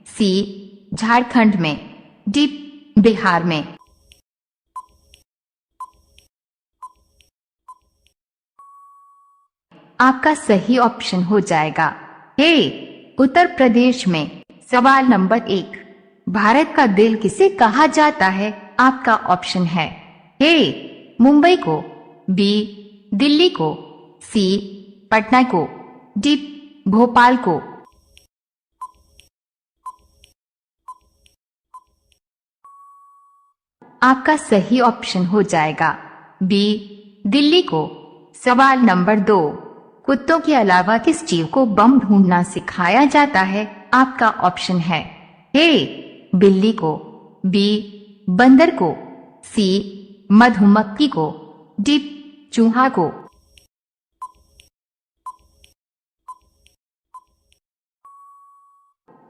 सी झारखंड में, डी बिहार में। आपका सही ऑप्शन हो जाएगा ए उत्तर प्रदेश में। सवाल नंबर 1, भारत का दिल किसे कहा जाता है? आपका ऑप्शन है ए मुंबई को, बी दिल्ली को, सी पटना को, डी भोपाल को। आपका सही ऑप्शन हो जाएगा बी दिल्ली को। सवाल नंबर 2, कुत्तों के अलावा किस जीव को बम ढूंढना सिखाया जाता है? आपका ऑप्शन है ए बिल्ली को, बी बंदर को, सी मधुमक्खी को, डी चूहा को।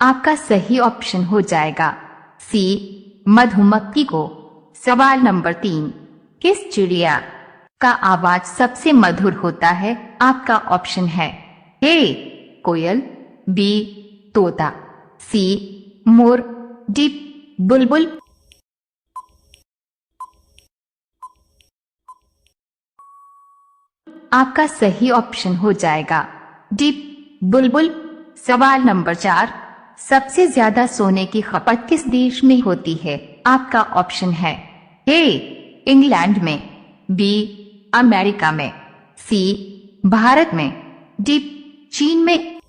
आपका सही ऑप्शन हो जाएगा सी मधुमक्खी को। सवाल नंबर 3, किस चिड़िया का आवाज सबसे मधुर होता है? आपका ऑप्शन है ए कोयल, बी तोता, सी मोर, डी बुलबुल। आपका सही ऑप्शन हो जाएगा डी बुलबुल। सवाल नंबर 4, सबसे ज्यादा सोने की खपत किस देश में होती है? आपका ऑप्शन है ए इंग्लैंड में, बी अमेरिका में, सी भारत में, डी चीन में।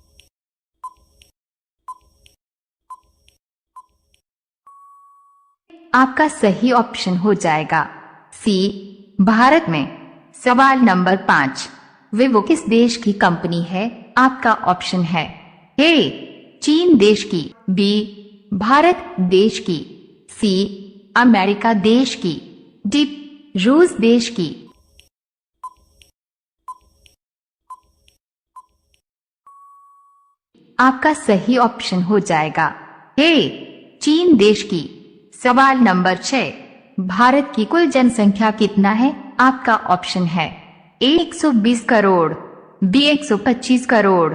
आपका सही ऑप्शन हो जाएगा सी भारत में। सवाल नंबर 5, विवो किस देश की कंपनी है? आपका ऑप्शन है ए चीन देश की, बी भारत देश की, सी अमेरिका देश की, डी रूस देश की। आपका सही ऑप्शन हो जाएगा ए चीन देश की। सवाल नंबर 6, भारत की कुल जनसंख्या कितना है? आपका ऑप्शन है ए 120 करोड़, बी 125 करोड़,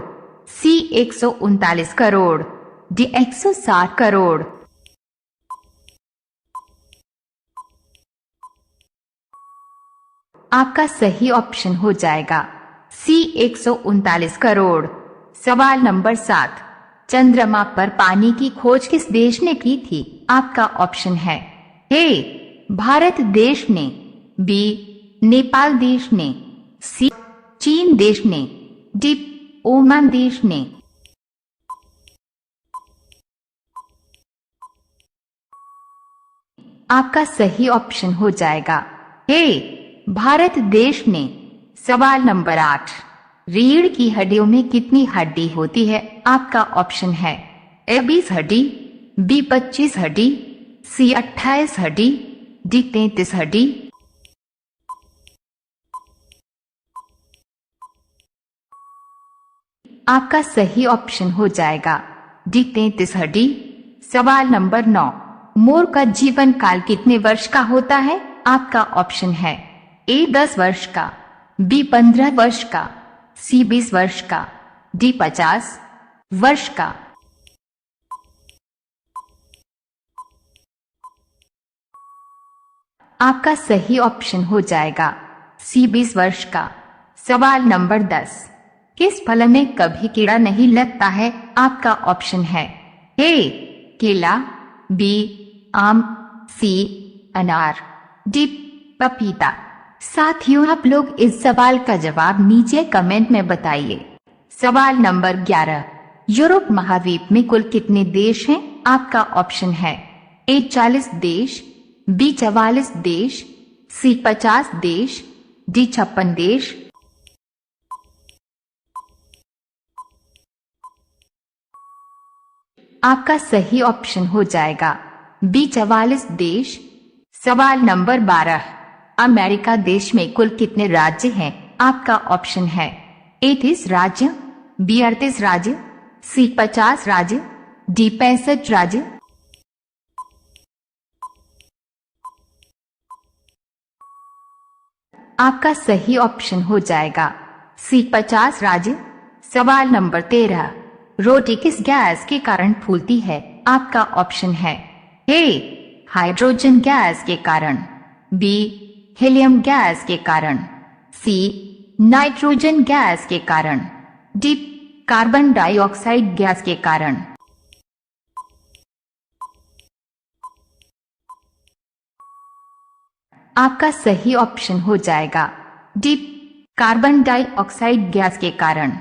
सी 139 करोड़, डी 160 करोड़। आपका सही ऑप्शन हो जाएगा सी 139 करोड़। सवाल नंबर 7, चंद्रमा पर पानी की खोज किस देश ने की थी? आपका ऑप्शन है ए भारत देश ने, बी नेपाल देश ने, सी चीन देश ने, डी ओमान देश ने। आपका सही ऑप्शन हो जाएगा ए भारत देश ने। सवाल नंबर 8, रीढ़ की हड्डियों में कितनी हड्डी होती है? आपका ऑप्शन है ए 20 हड्डी, बी 25 हड्डी, सी 28 हड्डी, डी 33 हड्डी। आपका सही ऑप्शन हो जाएगा डी 33 हड्डी। सवाल नंबर 9, मोर का जीवन काल कितने वर्ष का होता है? आपका ऑप्शन है ए 10 वर्ष का, बी 15 वर्ष का, सी 20 वर्ष का, डी 50 वर्ष का। आपका सही ऑप्शन हो जाएगा सी 20 वर्ष का। सवाल नंबर 10, किस फल में कभी कीड़ा नहीं लगता है? आपका ऑप्शन है ए केला, बी आम, सी अनार, डी पपीता। साथियों, आप लोग इस सवाल का जवाब नीचे कमेंट में बताइए। सवाल नंबर 11, यूरोप महाद्वीप में कुल कितने देश हैं? आपका ऑप्शन है ए 40 देश, बी 44 देश, सी 50 देश, डी 56 देश। आपका सही ऑप्शन हो जाएगा बी 44 देश। सवाल नंबर 12, अमेरिका देश में कुल कितने राज्य हैं? आपका ऑप्शन है ए 30 राज्य, बी 38 राज्य, सी 50 राज्य, डी 65 राज्य। आपका सही ऑप्शन हो जाएगा सी 50 राज्य। सवाल नंबर 13, रोटी किस गैस के कारण फूलती है? आपका ऑप्शन है ए हाइड्रोजन गैस के कारण, बी हीलियम गैस के कारण, सी नाइट्रोजन गैस के कारण, डी कार्बन डाइऑक्साइड गैस के कारण। आपका सही ऑप्शन हो जाएगा डी कार्बन डाइऑक्साइड गैस के कारण।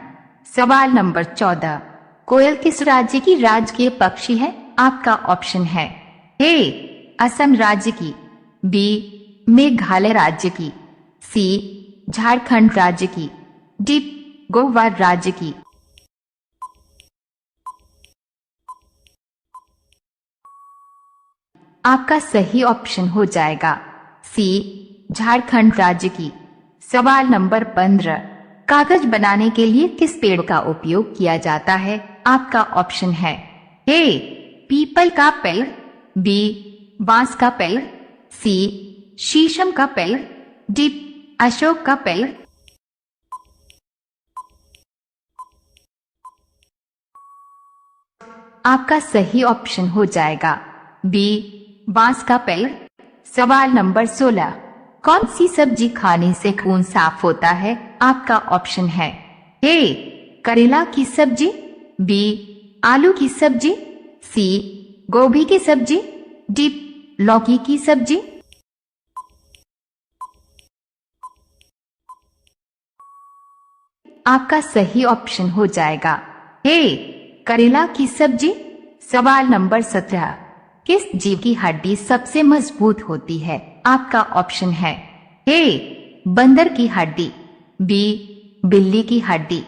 सवाल नंबर 14, कोयल किस राज्य की राजकीय पक्षी है? आपका ऑप्शन है ए असम राज्य की, बी मेघालय राज्य की, सी झारखंड राज्य की, डी गोवा राज्य की। आपका सही ऑप्शन हो जाएगा सी झारखंड राज्य की। सवाल नंबर 15, कागज बनाने के लिए किस पेड़ का उपयोग किया जाता है? आपका ऑप्शन है ए पीपल का पेड़, बी बांस का पेड़, सी शीशम का पेड़, डी अशोक का पेड़। आपका सही ऑप्शन हो जाएगा बी बांस का पेड़। सवाल नंबर 16, कौन सी सब्जी खाने से खून साफ होता है? आपका ऑप्शन है ए करेला की सब्जी, बी आलू की सब्जी, सी गोभी की सब्जी, डी लौकी की सब्जी। आपका सही ऑप्शन हो जाएगा ए करेला की सब्जी। सवाल नंबर 17, किस जीव की हड्डी सबसे मजबूत होती है? आपका ऑप्शन है ए बंदर की हड्डी, बी बिल्ली की हड्डी,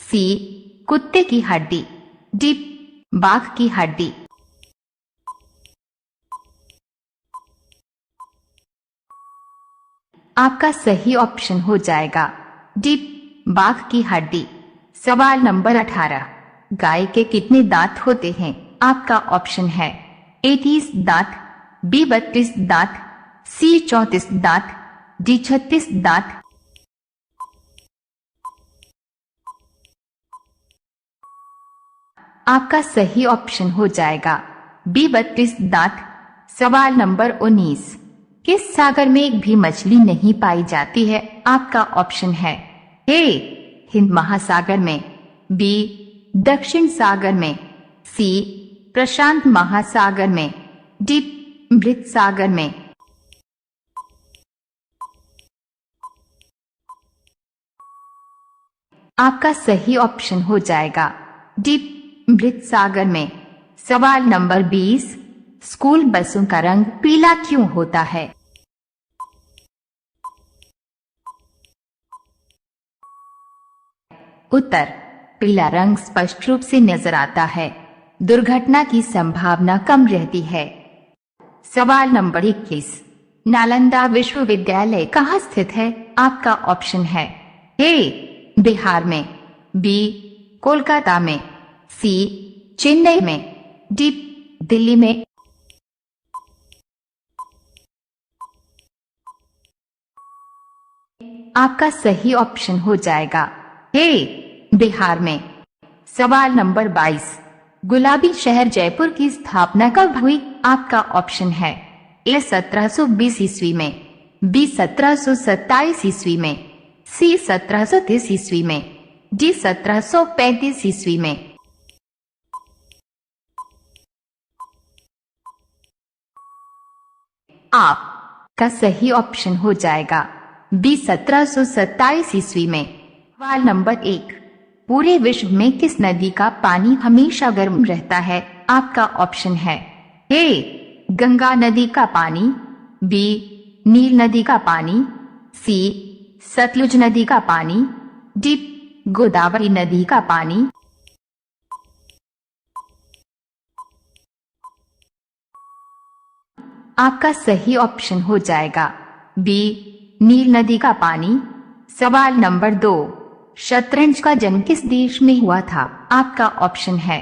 सी कुत्ते की हड्डी, डी बाघ की हड्डी। आपका सही ऑप्शन हो जाएगा डी बाघ की हड्डी। सवाल नंबर 18, गाय के कितने दांत होते हैं? आपका ऑप्शन है ए 30 दांत, बी 32 दांत, सी 34 दांत, डी 36 दांत। आपका सही ऑप्शन हो जाएगा बी 32 दांत। सवाल नंबर 19, किस सागर में एक भी मछली नहीं पाई जाती है? आपका ऑप्शन है ए हिंद महासागर में, बी दक्षिण सागर में, सी प्रशांत महासागर में, डी मृत सागर में। आपका सही ऑप्शन हो जाएगा डी मृत सागर में। सवाल नंबर 20, स्कूल बसों का रंग पीला क्यों होता है? उत्तर, पीला रंग स्पष्ट रूप से नजर आता है, दुर्घटना की संभावना कम रहती है। सवाल नंबर 21, नालंदा विश्वविद्यालय कहाँ स्थित है? आपका ऑप्शन है ए बिहार में, बी कोलकाता में, सी चेन्नई में, डी दिल्ली में। आपका सही ऑप्शन हो जाएगा ए बिहार में। सवाल नंबर 22, गुलाबी शहर जयपुर की स्थापना कब हुई? आपका ऑप्शन है ए 1720 ईस्वी में, बी 1727 ईस्वी में, सी 1730 ईस्वी में, डी 1735 ईस्वी में। आपका सही ऑप्शन हो जाएगा बी 1727 ईस्वी में। सवाल नंबर 1, पूरे विश्व में किस नदी का पानी हमेशा गर्म रहता है? आपका ऑप्शन है ए गंगा नदी का पानी, बी नील नदी का पानी, सी सतलुज नदी का पानी, डी गोदावरी नदी का पानी। आपका सही ऑप्शन हो जाएगा बी नील नदी का पानी। सवाल नंबर 2, शतरंज का जन्म किस देश में हुआ था? आपका ऑप्शन है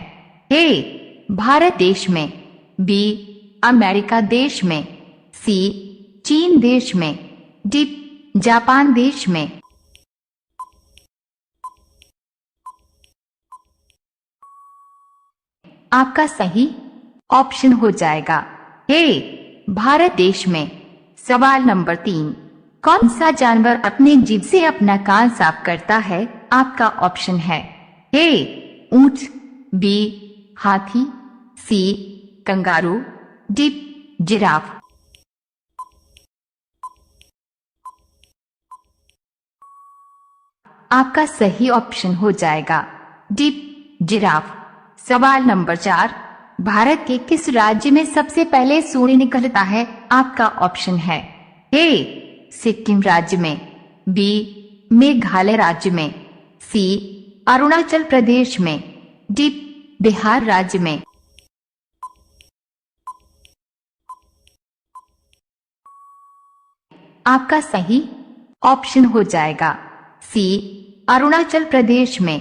ए भारत देश में, बी अमेरिका देश में, सी चीन देश में, डी जापान देश में। आपका सही ऑप्शन हो जाएगा ए भारत देश में। सवाल नंबर 3, कौन सा जानवर अपने जीभ से अपना कान साफ करता है? आपका ऑप्शन है ए ऊंट, बी हाथी, सी कंगारू, डी जिराफ। आपका सही ऑप्शन हो जाएगा डी जिराफ। सवाल नंबर 4, भारत के किस राज्य में सबसे पहले सूर्य निकलता है? आपका ऑप्शन है ए सिक्किम राज्य में, बी मेघालय राज्य में, सी अरुणाचल प्रदेश में, डी बिहार राज्य में। आपका सही ऑप्शन हो जाएगा सी अरुणाचल प्रदेश में।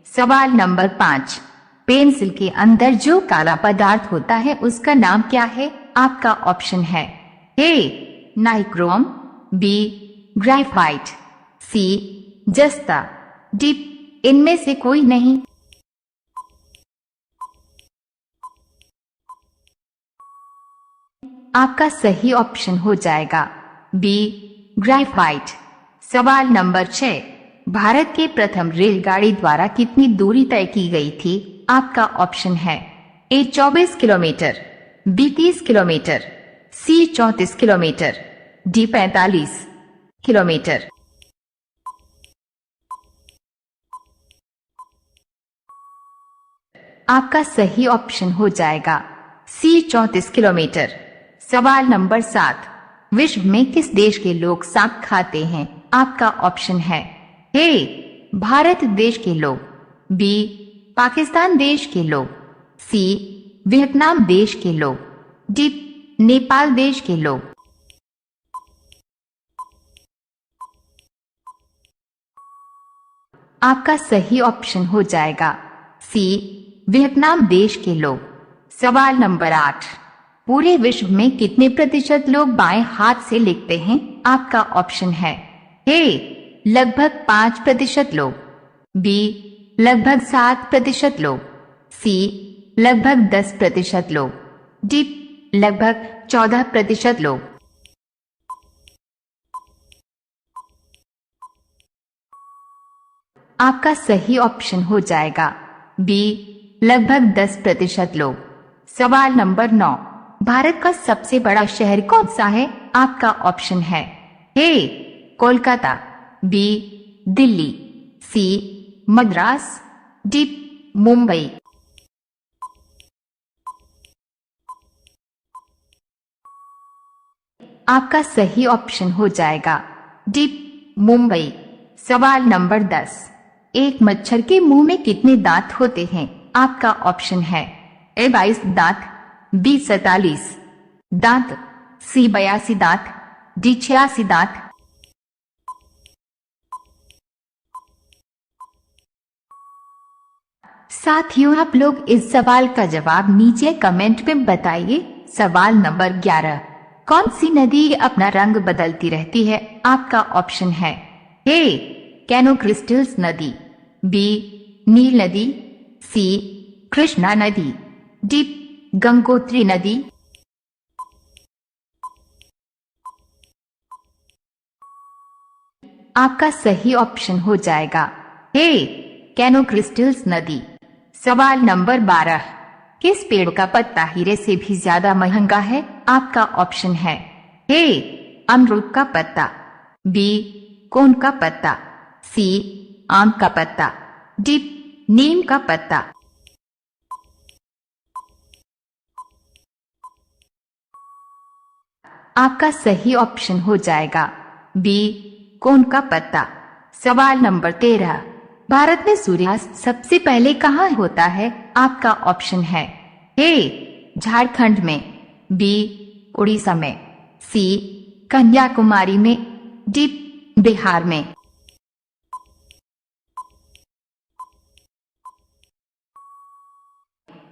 सवाल नंबर 5, पेंसिल के अंदर जो काला पदार्थ होता है उसका नाम क्या है? आपका ऑप्शन है ए नाइक्रोम, बी ग्रेफाइट, सी जस्ता, डी इनमें से कोई नहीं। आपका सही ऑप्शन हो जाएगा बी ग्रेफाइट। सवाल नंबर 6, भारत के प्रथम रेलगाड़ी द्वारा कितनी दूरी तय की गई थी? आपका ऑप्शन है ए 24 किलोमीटर, बी 30 किलोमीटर, सी 34 किलोमीटर, डी 45 किलोमीटर। आपका सही ऑप्शन हो जाएगा सी 34 किलोमीटर। सवाल नंबर 7, विश्व में किस देश के लोग सांप खाते हैं? आपका ऑप्शन है ए भारत देश के लोग, बी पाकिस्तान देश के लोग, सी वियतनाम देश के लोग, डी नेपाल देश के लोग। आपका सही ऑप्शन हो जाएगा सी वियतनाम देश के लोग। सवाल नंबर 8, पूरे विश्व में कितने प्रतिशत लोग बाएं हाथ से लिखते हैं? आपका ऑप्शन है ए लगभग 5% लोग, बी लगभग 7% लोग, सी लगभग 10% लोग, डी लगभग 14% लोग। आपका सही ऑप्शन हो जाएगा बी लगभग 10% लोग। सवाल नंबर 9, भारत का सबसे बड़ा शहर कौन सा है? आपका ऑप्शन है ए कोलकाता, बी दिल्ली, सी मद्रास, डी मुंबई। आपका सही ऑप्शन हो जाएगा डी मुंबई। सवाल नंबर 10, एक मच्छर के मुंह में कितने दांत होते हैं? आपका ऑप्शन है ए 22 दांत, बी 47 दांत, सी 82 दांत, डी 86 दांत। साथियों, आप लोग इस सवाल का जवाब नीचे कमेंट में बताइए। सवाल नंबर 11, कौन सी नदी अपना रंग बदलती रहती है? आपका ऑप्शन है ए कैनो क्रिस्टल्स नदी, बी नील नदी, सी कृष्णा नदी, डी गंगोत्री नदी। आपका सही ऑप्शन हो जाएगा ए कैनो क्रिस्टल्स नदी। सवाल नंबर 12, किस पेड़ का पत्ता हीरे से भी ज्यादा महंगा है? आपका ऑप्शन है ए अमरूद का पत्ता, बी कोन का पत्ता, सी आम का पत्ता, डी नीम का पत्ता। आपका सही ऑप्शन हो जाएगा बी कोन का पत्ता। सवाल नंबर 13, भारत में सूर्यास्त सबसे पहले कहाँ होता है? आपका ऑप्शन है ए झारखंड में, बी उड़ीसा में, सी कन्याकुमारी में, डी बिहार में।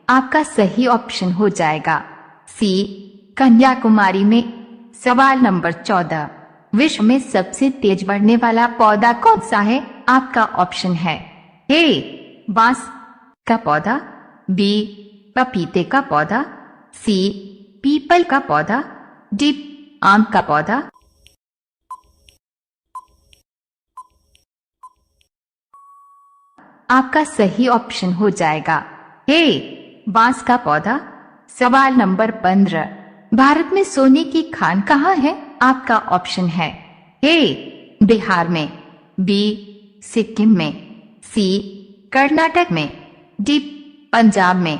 आपका सही ऑप्शन हो जाएगा सी कन्याकुमारी में। सवाल नंबर 14, विश्व में सबसे तेज बढ़ने वाला पौधा कौन सा है? आपका ऑप्शन है ए बांस का पौधा, बी पपीते का पौधा, सी पीपल का पौधा, डी आम का पौधा। आपका सही ऑप्शन हो जाएगा ए बांस का पौधा। सवाल नंबर 15, भारत में सोने की खान कहाँ है? आपका ऑप्शन है ए बिहार में, बी सिक्किम में, सी कर्नाटक में, डी पंजाब में।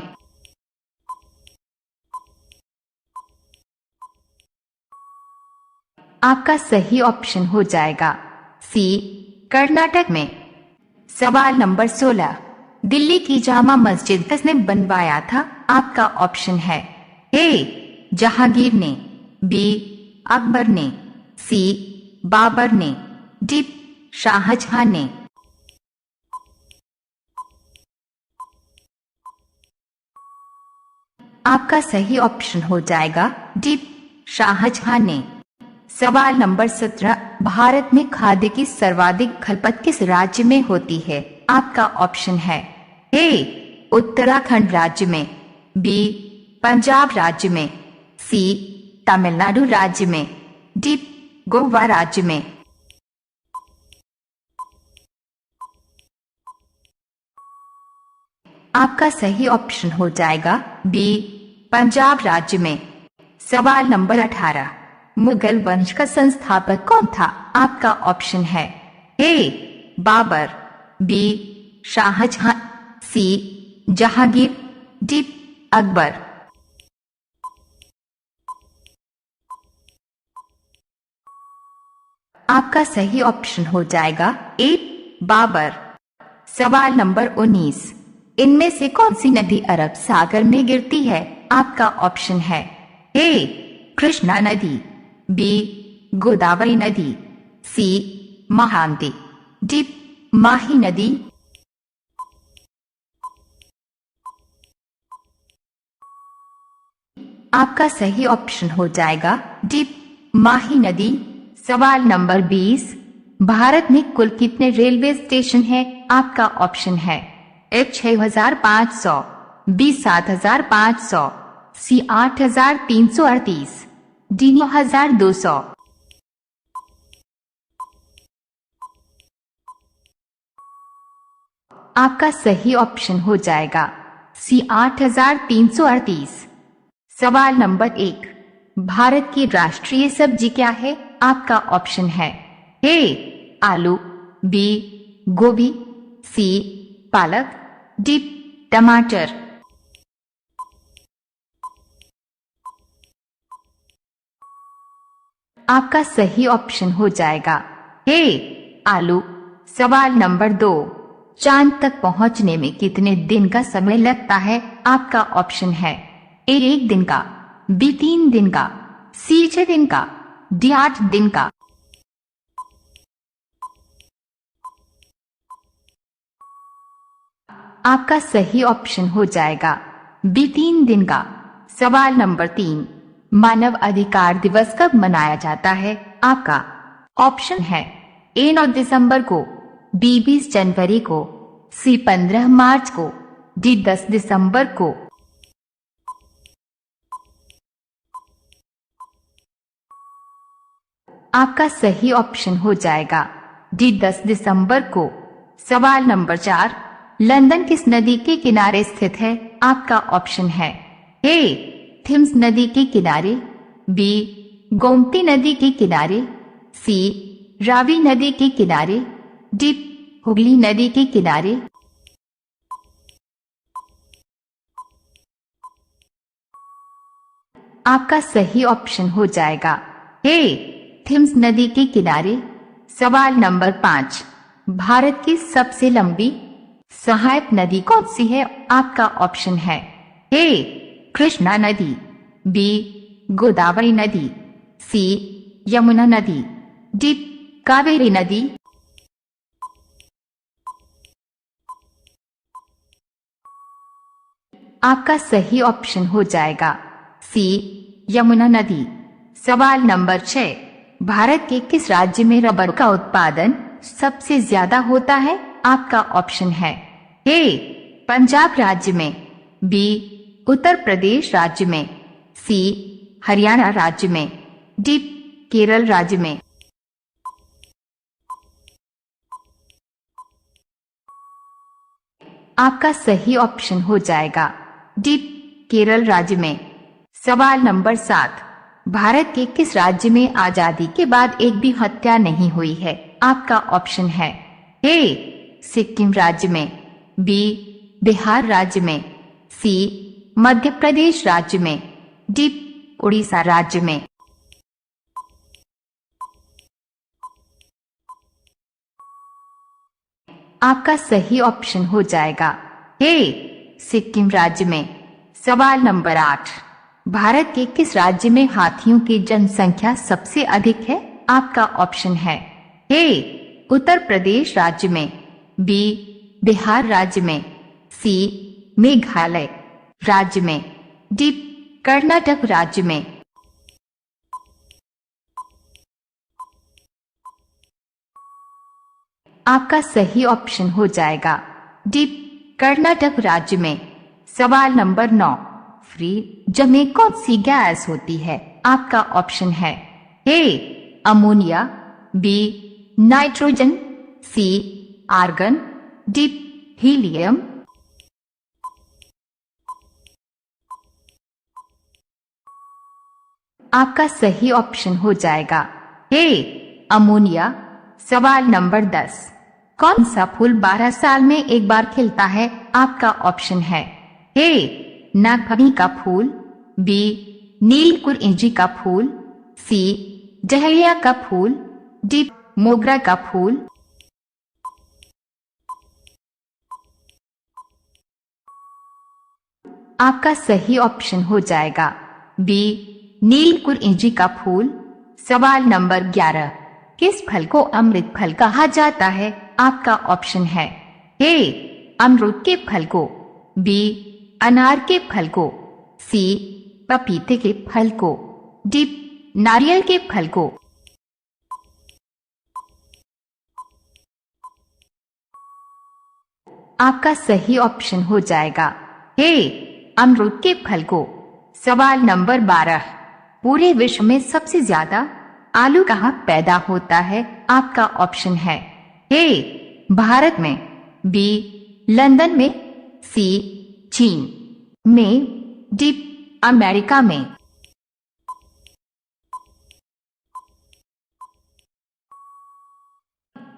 आपका सही ऑप्शन हो जाएगा सी कर्नाटक में। सवाल नंबर 16, दिल्ली की जामा मस्जिद किसने बनवाया था? आपका ऑप्शन है ए जहांगीर ने, बी अकबर ने, सी बाबर ने, डी शाहजहां ने। आपका सही ऑप्शन हो जाएगा डी, शाहजहां ने। सवाल नंबर 17, भारत में खाद्य की सर्वाधिक खपत किस राज्य में होती है? आपका ऑप्शन है ए, उत्तराखंड राज्य में, बी, पंजाब राज्य में, सी, तमिलनाडु राज्य में, डी, गोवा राज्य में। आपका सही ऑप्शन हो जाएगा बी, पंजाब राज्य में। सवाल नंबर 18, मुगल वंश का संस्थापक कौन था? आपका ऑप्शन है ए, बाबर, बी, शाहजहां, सी, जहांगीर, डी, अकबर। आपका सही ऑप्शन हो जाएगा ए, बाबर। सवाल नंबर 19, इनमें से कौन सी नदी अरब सागर में गिरती है? आपका ऑप्शन है ए, कृष्णा नदी, बी, गोदावरी नदी, सी, महानदी, डी, माही नदी। आपका सही ऑप्शन हो जाएगा डी, माही नदी। सवाल नंबर 20, भारत में कुल कितने रेलवे स्टेशन हैं? आपका ऑप्शन है ए, 6500, बी, 7500, सी, 8338, डी, 9200। आपका सही ऑप्शन हो जाएगा सी, 8338। सवाल नंबर 1, भारत की राष्ट्रीय सब्जी क्या है? आपका ऑप्शन है ए, आलू, बी, गोभी, सी, पालक, डी, टमाटर। आपका सही ऑप्शन हो जाएगा ए, आलू। सवाल नंबर 2, चांद तक पहुंचने में कितने दिन का समय लगता है? आपका ऑप्शन है ए, 1 दिन का, बी, 3 दिन का, सी, 6 दिन का, डी, 8 दिन का। आपका सही ऑप्शन हो जाएगा बी, 3 दिन का। सवाल नंबर 3, मानव अधिकार दिवस कब मनाया जाता है? आपका ऑप्शन है ए, 9 दिसंबर को, बी, 20 जनवरी को, सी, 15 मार्च को, डी, 10 दिसंबर को। आपका सही ऑप्शन हो जाएगा डी, 10 दिसंबर को। सवाल नंबर 4, लंदन किस नदी के किनारे स्थित है? आपका ऑप्शन है ए, थिम्स नदी के किनारे, बी, गोमती नदी के किनारे, सी, रावी नदी के किनारे, डी, हुगली नदी के किनारे। आपका सही ऑप्शन हो जाएगा ए, थिम्स नदी के किनारे। सवाल नंबर 5, भारत की सबसे लंबी सहायक नदी कौन सी है? आपका ऑप्शन है ए, कृष्णा नदी, बी, गोदावरी नदी, सी, यमुना नदी, डी, कावेरी नदी। आपका सही ऑप्शन हो जाएगा सी, यमुना नदी। सवाल नंबर 6, भारत के किस राज्य में रबर का उत्पादन सबसे ज्यादा होता है? आपका ऑप्शन है ए, पंजाब राज्य में, बी, उत्तर प्रदेश राज्य में, सी, हरियाणा राज्य में, डी, केरल राज्य में। आपका सही ऑप्शन हो जाएगा डी, केरल राज्य में। सवाल नंबर 7, भारत के किस राज्य में आजादी के बाद एक भी हत्या नहीं हुई है? आपका ऑप्शन है ए, सिक्किम राज्य में, बी, बिहार राज्य में, सी, मध्य प्रदेश राज्य में, डी, उड़ीसा राज्य में। आपका सही ऑप्शन हो जाएगा ए, सिक्किम राज्य में। सवाल नंबर 8, भारत के किस राज्य में हाथियों की जनसंख्या सबसे अधिक है? आपका ऑप्शन है ए, उत्तर प्रदेश राज्य में, बी, बिहार राज्य में, सी, मेघालय राज्य में, डी कर्नाटक राज्य में। आपका सही ऑप्शन हो जाएगा डी कर्नाटक राज्य में। सवाल नंबर 9, फ्रीज में कौन सी गैस होती है? आपका ऑप्शन है A ammonia, B nitrogen, C argon, D helium. आपका सही ऑप्शन हो जाएगा ए अमोनिया। सवाल नंबर 10, कौन सा फूल 12 साल में एक बार खिलता है? आपका ऑप्शन है ए नागफनी का फूल, बी नीलकुरिंजी का फूल, सी डहेलिया का फूल, डी मोगरा का फूल। आपका सही ऑप्शन हो जाएगा बी नीलकुरिंजी का फूल। सवाल नंबर 11, किस फल को अमृत फल कहा जाता है? आपका ऑप्शन है ए अमरूद के फल को, बी अनार के फल को, सी पपीते के फल को, डी नारियल के फल को। आपका सही ऑप्शन हो जाएगा ए अमरूद के फल को। सवाल नंबर 12, पूरे विश्व में सबसे ज्यादा आलू कहाँ पैदा होता है? आपका ऑप्शन है ए भारत में, बी लंदन में, सी चीन में, डी अमेरिका में।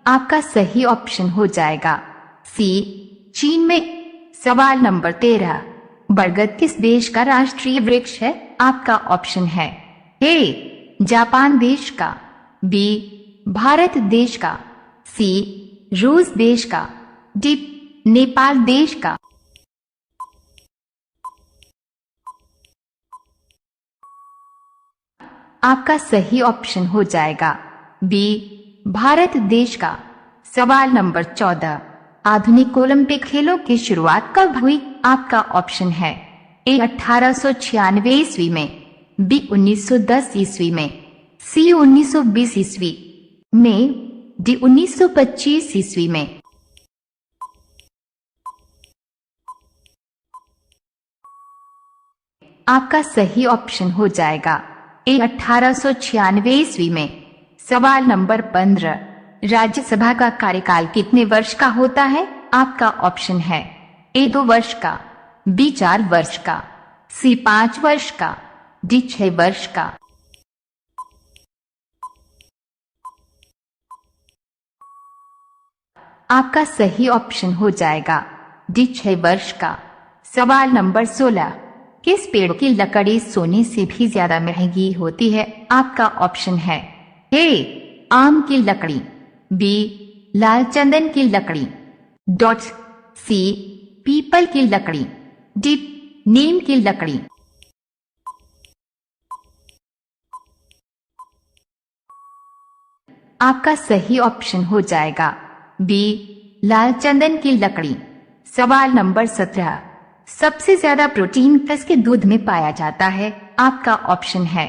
आपका सही ऑप्शन हो जाएगा सी चीन में। सवाल नंबर 13, बरगद किस देश का राष्ट्रीय वृक्ष है? आपका ऑप्शन है ए जापान देश का, बी भारत देश का, सी रूस देश का, डी नेपाल देश का। आपका सही ऑप्शन हो जाएगा बी भारत देश का। सवाल नंबर 14, आधुनिक ओलंपिक खेलों की शुरुआत कब हुई? आपका ऑप्शन है ए 1896 ईस्वी में, बी 1910 ईस्वी में, सी 1920 ईस्वी में, डी 1925 ईस्वी में। आपका सही ऑप्शन हो जाएगा ए 1896 ईस्वी में। सवाल नंबर 15, राज्यसभा का कार्यकाल कितने वर्ष का होता है? आपका ऑप्शन है ए 2 वर्ष का, बी 4 वर्ष का, सी 5 वर्ष का, डी 6 वर्ष का। आपका सही ऑप्शन हो जाएगा डी 6 वर्ष का। सवाल नंबर 16, किस पेड़ की लकड़ी सोने से भी ज्यादा महंगी होती है? आपका ऑप्शन है ए आम की लकड़ी, बी लाल चंदन की लकड़ी, डॉट सी पीपल की लकड़ी, डी नीम की लकड़ी। आपका सही ऑप्शन हो जाएगा बी लाल चंदन की लकड़ी। सवाल नंबर 17, सबसे ज्यादा प्रोटीन किसके दूध में पाया जाता है? आपका ऑप्शन है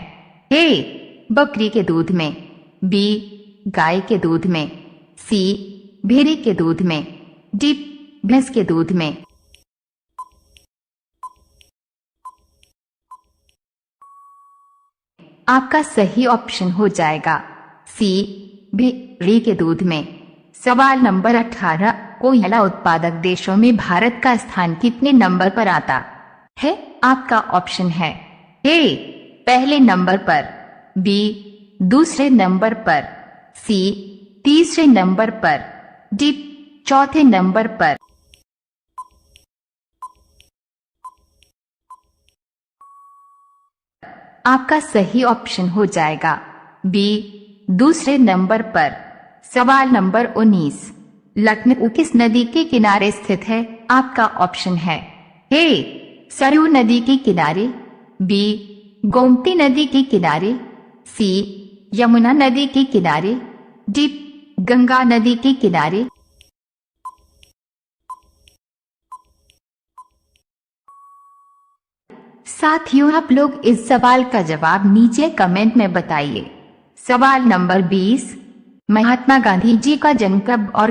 ए बकरी के दूध में, बी गाय के दूध में, सी भेड़ी के दूध में, डी भैंस के दूध में। आपका सही ऑप्शन हो जाएगा सी भेड़ी के दूध में। सवाल नंबर 18, कोयला उत्पादक देशों में भारत का स्थान कितने नंबर पर आता है? आपका ऑप्शन है ए पहले नंबर पर, बी दूसरे नंबर पर, सी तीसरे नंबर पर, डी चौथे नंबर पर। आपका सही ऑप्शन हो जाएगा बी दूसरे नंबर पर। सवाल नंबर 19, लखनऊ किस नदी के किनारे स्थित है? आपका ऑप्शन है ए सरयू नदी के किनारे, बी गोमती नदी के किनारे, सी यमुना नदी के किनारे, डी गंगा नदी के किनारे। साथियों, आप लोग इस सवाल का जवाब नीचे कमेंट में बताइए। सवाल नंबर 20, महात्मा गांधी जी का जन्म कब और